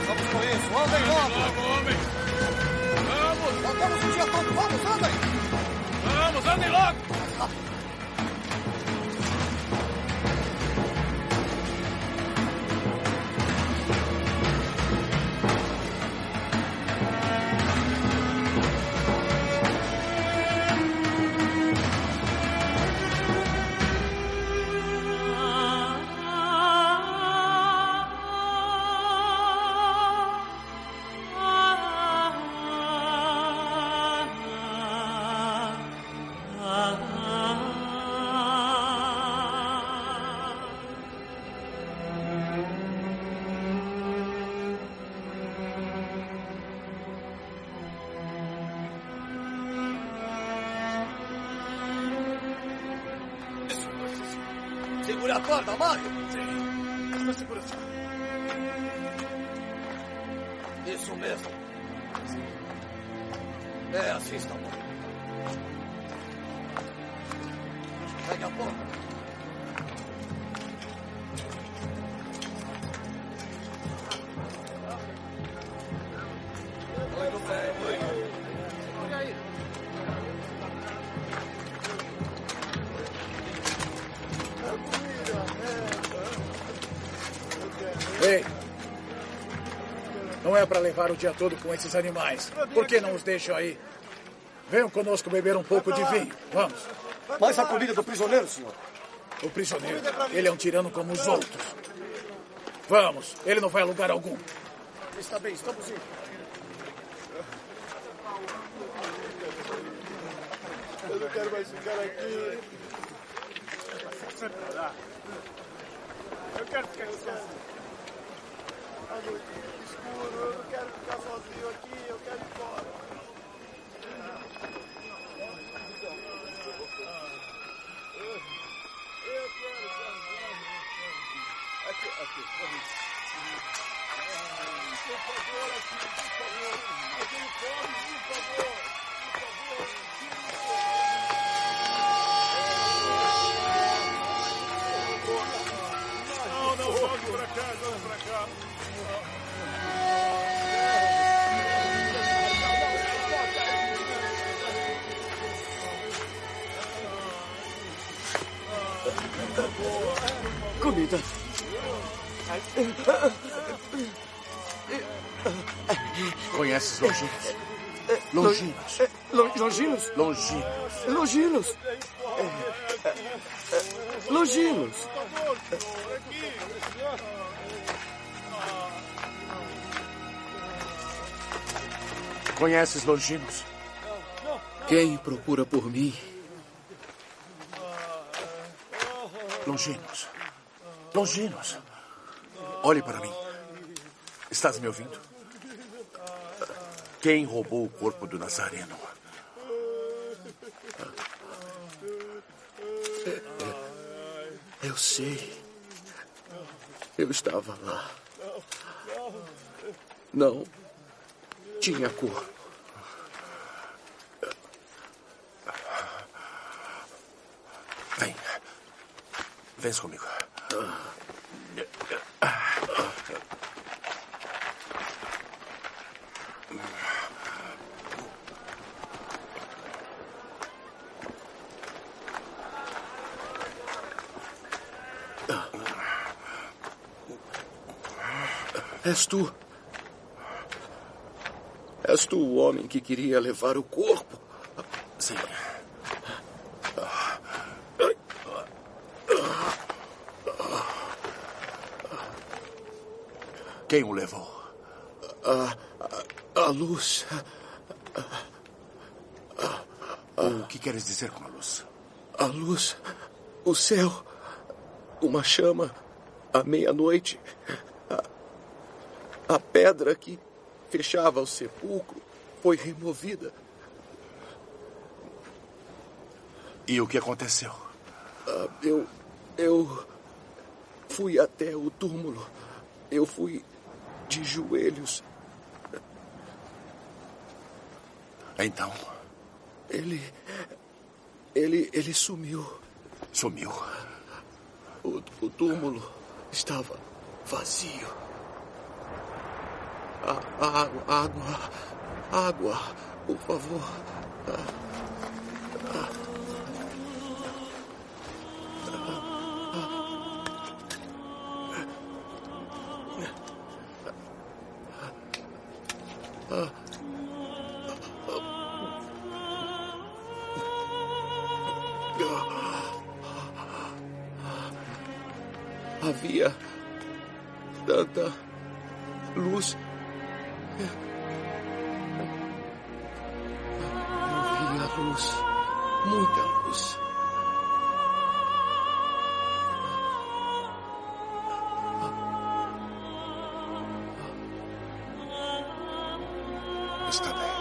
Vamos com isso. Andem logo. Homem. Vamos. Não temos o dia todo. Vamos, andem. Vamos, andem logo. Segure a corda, Mário. Sim. Está segurando. Isso mesmo. É, assim está bom. Pegue a porta. Muito bem. Olha aí. Ei, não é para levar o dia todo com esses animais. Por que não os deixam aí? Venham conosco beber um pouco de vinho. Vamos. Mais a comida do prisioneiro, senhor. O prisioneiro, ele é um tirano como os outros. Vamos, ele não vai a lugar algum. Está bem, estamos indo. Eu não quero mais ficar aqui. Eu quero ficar sozinho. A noite escuro, eu não quero ficar sozinho aqui, eu quero ir embora. Eu quero. Aqui. Por favor, aqui, por favor. Eu tenho fome, por favor. Não, vamos pra cá. Comida. Conheces Longinos? Longinos. Longinos? Longinos. Longinos. Longinos. Conheces Longinos? Quem procura por mim? Longinos. Longinos. Olhe para mim. Estás me ouvindo? Quem roubou o corpo do Nazareno? Eu sei. Eu estava lá. Não tinha corpo. Vem. Vens comigo. És tu. És tu o homem que queria levar o corpo? Sim. Quem o levou? A luz. O que queres dizer com a luz? A luz. O céu. Uma chama. À meia-noite. A pedra que fechava o sepulcro foi removida. E o que aconteceu? Eu fui até o túmulo. Eu fui de joelhos. Então? Ele sumiu. Sumiu? O túmulo estava vazio. Água, por favor. Havia tanta luz. Eu vi a luz, muita luz. Está bem.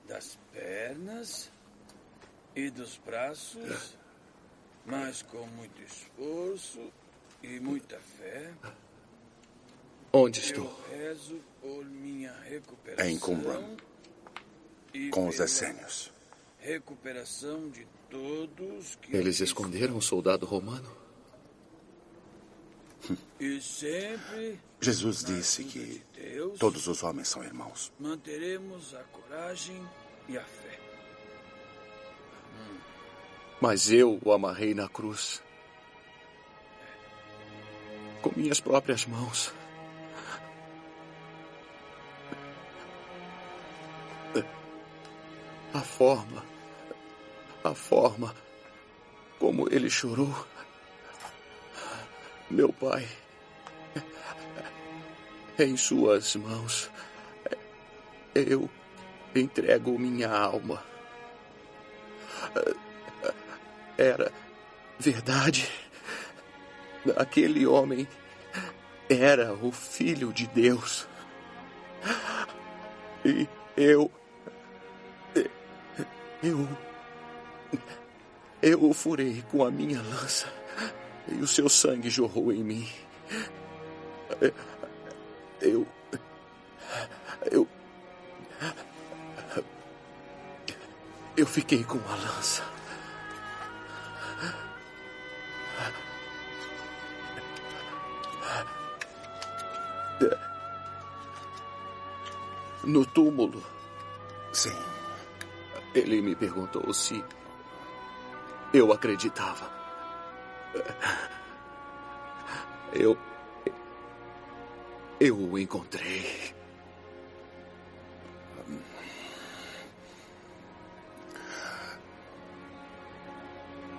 Das pernas e dos braços, mas com muito esforço e muita fé. Onde estou? Eu rezo por minha recuperação. Em Qumran, com os essênios. Recuperação de todos que... Eles esconderam o soldado romano? E sempre... Jesus disse que Deus, todos os homens são irmãos. Manteremos a coragem e a fé. Mas eu o amarrei na cruz. Com minhas próprias mãos. A forma como ele chorou. Meu pai, em suas mãos, Eu entrego minha alma. Era verdade. Aquele homem era o Filho de Deus. E eu o furei com a minha lança e o seu sangue jorrou em mim. Eu fiquei com a lança. No túmulo. Sim. Ele me perguntou se eu acreditava. Eu o encontrei.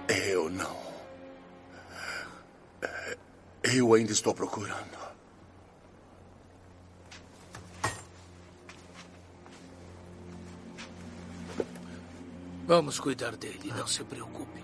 Eu não. Eu ainda estou procurando. Vamos cuidar dele, não se preocupe.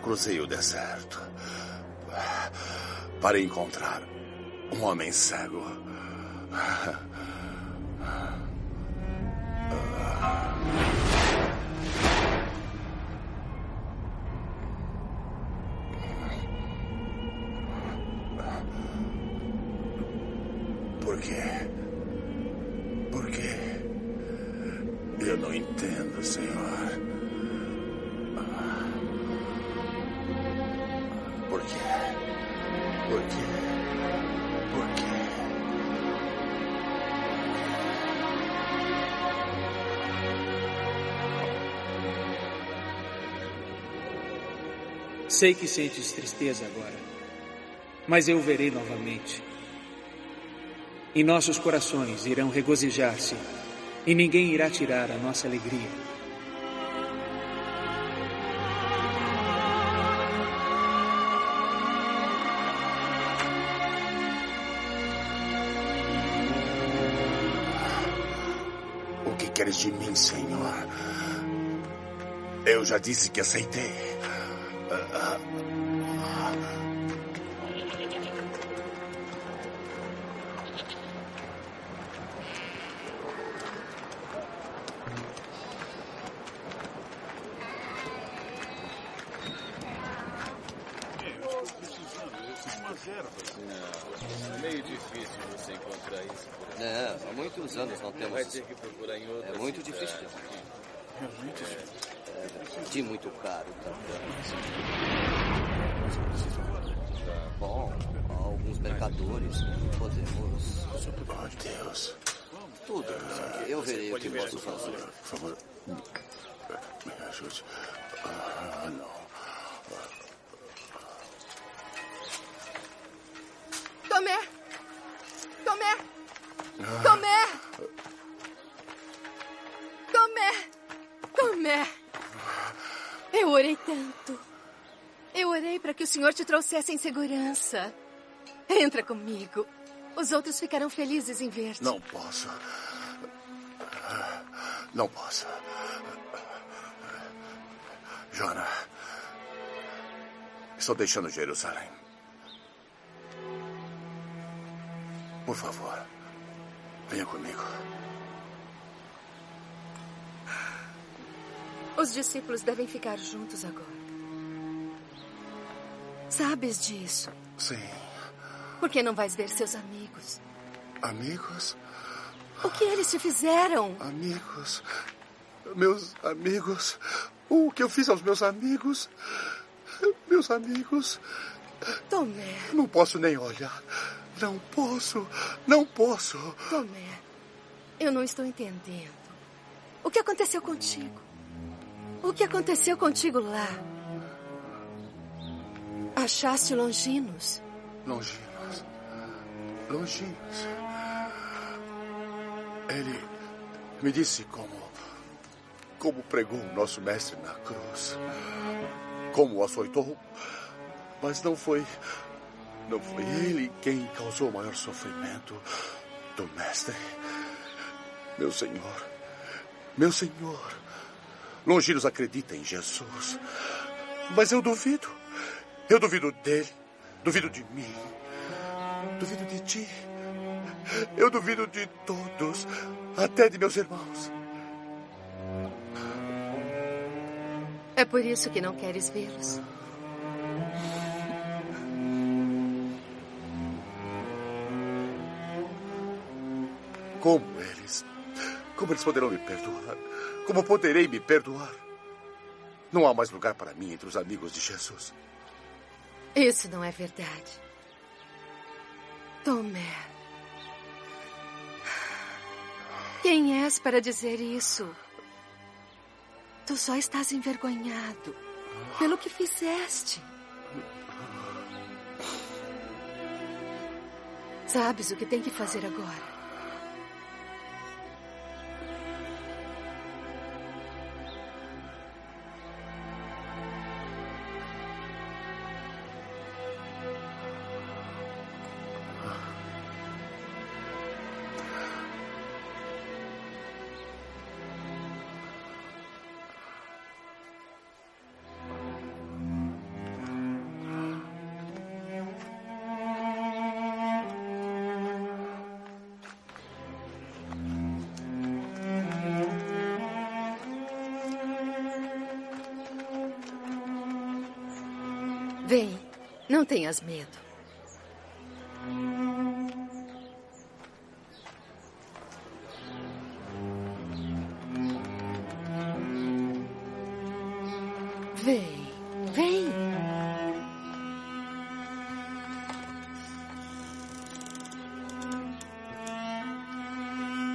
Cruzei o deserto para encontrar um homem cego. Por quê? Por quê? Eu não entendo, Senhor. Por quê? Por quê? Por quê? Sei que sentes tristeza agora, mas eu o verei novamente. E nossos corações irão regozijar-se, e ninguém irá tirar a nossa alegria. O que queres de mim, Senhor? Eu já disse que aceitei. É meio difícil você encontrar isso. Não, há muitos anos não temos. Vai ter que procurar em outra É muito cidade. difícil. Realmente De muito caro também. Bom, alguns mercadores podemos. Oh, Deus. Tudo. Eu verei o que posso fazer. Por favor, me ajude. Não. Tomé! Tomé! Tomé! Tomé! Tomé! Eu orei tanto. Eu orei para que o Senhor te trouxesse em segurança. Entra comigo. Os outros ficarão felizes em ver-te. Não posso. Não posso. Jona, estou deixando Jerusalém. Por favor, venha comigo. Os discípulos devem ficar juntos agora. Sabes disso? Sim. Por que não vais ver seus amigos? Amigos? O que eles te fizeram? Amigos? Meus amigos? O que eu fiz aos meus amigos? Meus amigos? Tomé. Não posso nem olhar. Não posso. Não posso. Tomé, eu não estou entendendo. O que aconteceu contigo? O que aconteceu contigo lá? Achaste Longinos? Longinos. Longinos. Ele me disse como pregou o nosso mestre na cruz. Como o açoitou. Mas não foi ele quem causou o maior sofrimento do mestre. Meu Senhor. Meu Senhor. Longinos acredita em Jesus. Mas eu duvido. Eu duvido dele. Duvido de mim. Duvido de ti. Eu duvido de todos. Até de meus irmãos. É por isso que não queres vê-los? Como eles poderão me perdoar? Como poderei me perdoar? Não há mais lugar para mim entre os amigos de Jesus. Isso não é verdade. Tomé. Quem és para dizer isso? Tu só estás envergonhado pelo que fizeste. Sabes o que tem que fazer agora? Vem, não tenhas medo. Vem, vem.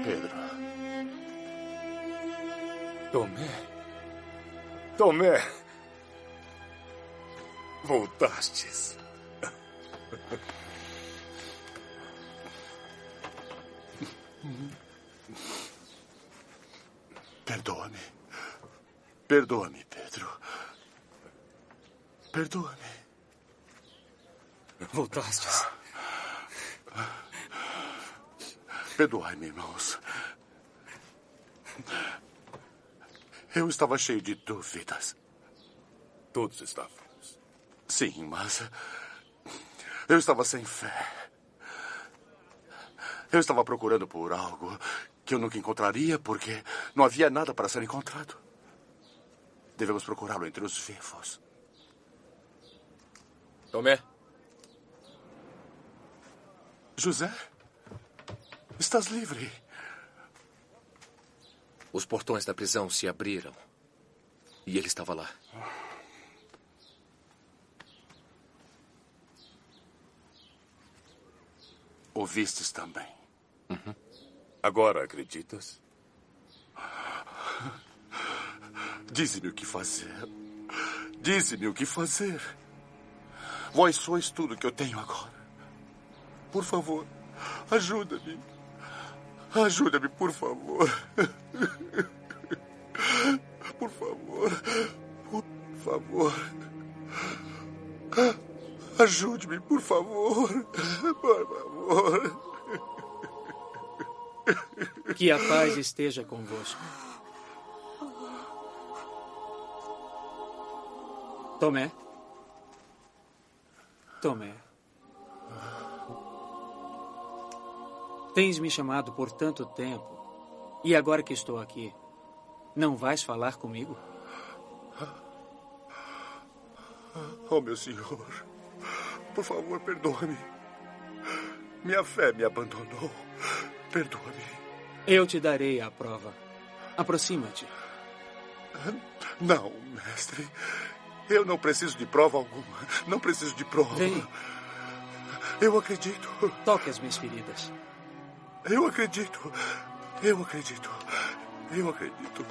Pedro. Tomé. Voltastes. Perdoa-me. Perdoa-me, Pedro. Perdoa-me. Voltastes. Perdoai-me, irmãos. Eu estava cheio de dúvidas. Todos estávamos. Sim, mas eu estava sem fé. Eu estava procurando por algo que eu nunca encontraria porque não havia nada para ser encontrado. Devemos procurá-lo entre os vivos. Tomé. José? Estás livre. Os portões da prisão se abriram. E ele estava lá. Ouvistes também. Uhum. Agora acreditas? Dize-me o que fazer. Dize-me o que fazer. Vós sois tudo que eu tenho agora. Por favor, ajuda-me. Ajuda-me, por favor. Por favor. Por favor. Ajude-me, por favor. Por favor. Que a paz esteja convosco. Tomé. Tens me chamado por tanto tempo, e agora que estou aqui, não vais falar comigo? Oh, meu senhor, por favor, perdoa-me. Minha fé me abandonou. Perdoa-me. Eu te darei a prova. Aproxima-te. Não, mestre. Eu não preciso de prova alguma. Não preciso de prova. Vem. Eu acredito. Toque as minhas feridas. Eu acredito. Eu acredito. Eu acredito.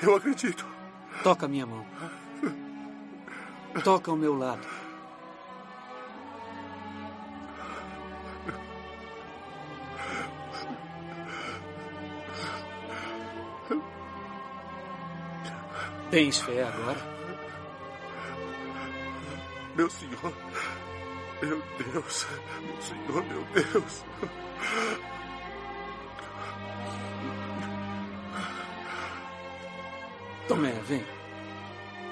Eu acredito. Toca a minha mão. Toca ao meu lado. Tens fé agora? Meu senhor, meu Deus, meu senhor, meu Deus. Tomé, vem.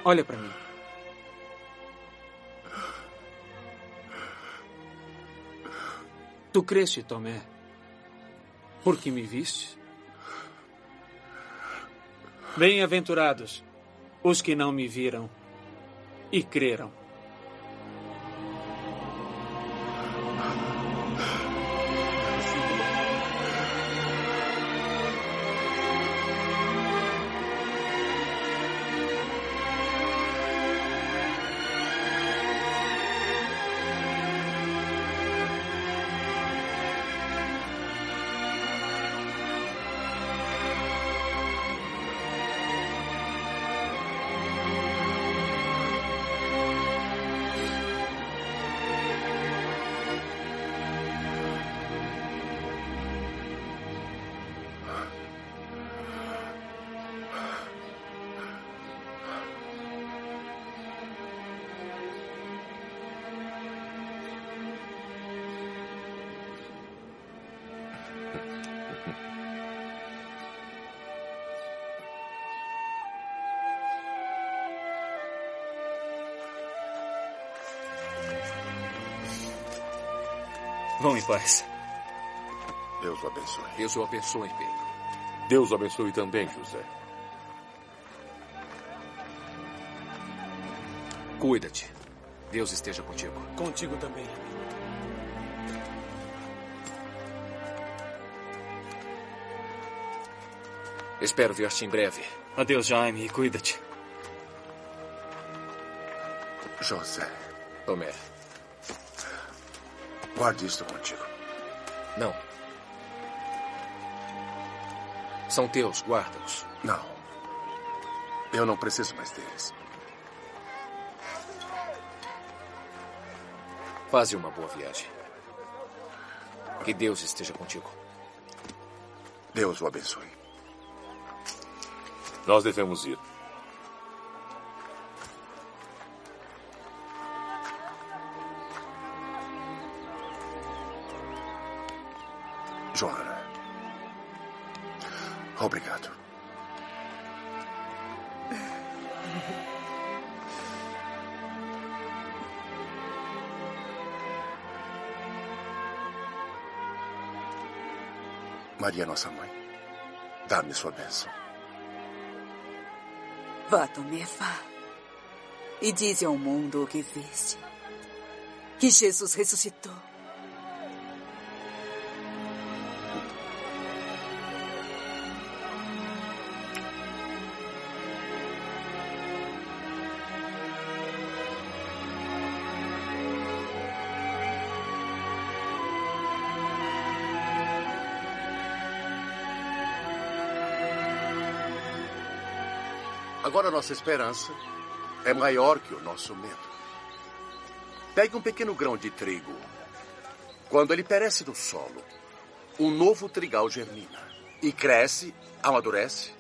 Olha para mim. Tu creste, Tomé, porque me viste? Bem-aventurados os que não me viram e creram. Vão em paz. Deus o abençoe. Deus o abençoe, Pedro. Deus o abençoe também, José. Cuida-te. Deus esteja contigo. Contigo também. Espero ver-te em breve. Adeus, Jaime, e cuida-te. José. Tomé. Guarde isto contigo. Não. São teus, guarda-os. Não. Eu não preciso mais deles. Faze uma boa viagem. Que Deus esteja contigo. Deus o abençoe. Nós devemos ir. Joana. Obrigado. Maria, nossa mãe, dá-me sua bênção. Vá, Tomé, vá. E dize ao mundo o que viste. Que Jesus ressuscitou. Agora nossa esperança é maior que o nosso medo. Pegue um pequeno grão de trigo. Quando ele perece no solo, um novo trigal germina. E cresce, amadurece.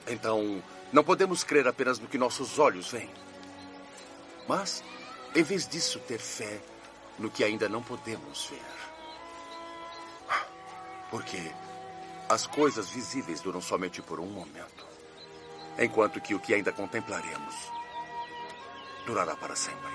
Então, não podemos crer apenas no que nossos olhos veem. Mas, em vez disso, ter fé no que ainda não podemos ver. Porque as coisas visíveis duram somente por um momento. Enquanto que o que ainda contemplaremos durará para sempre.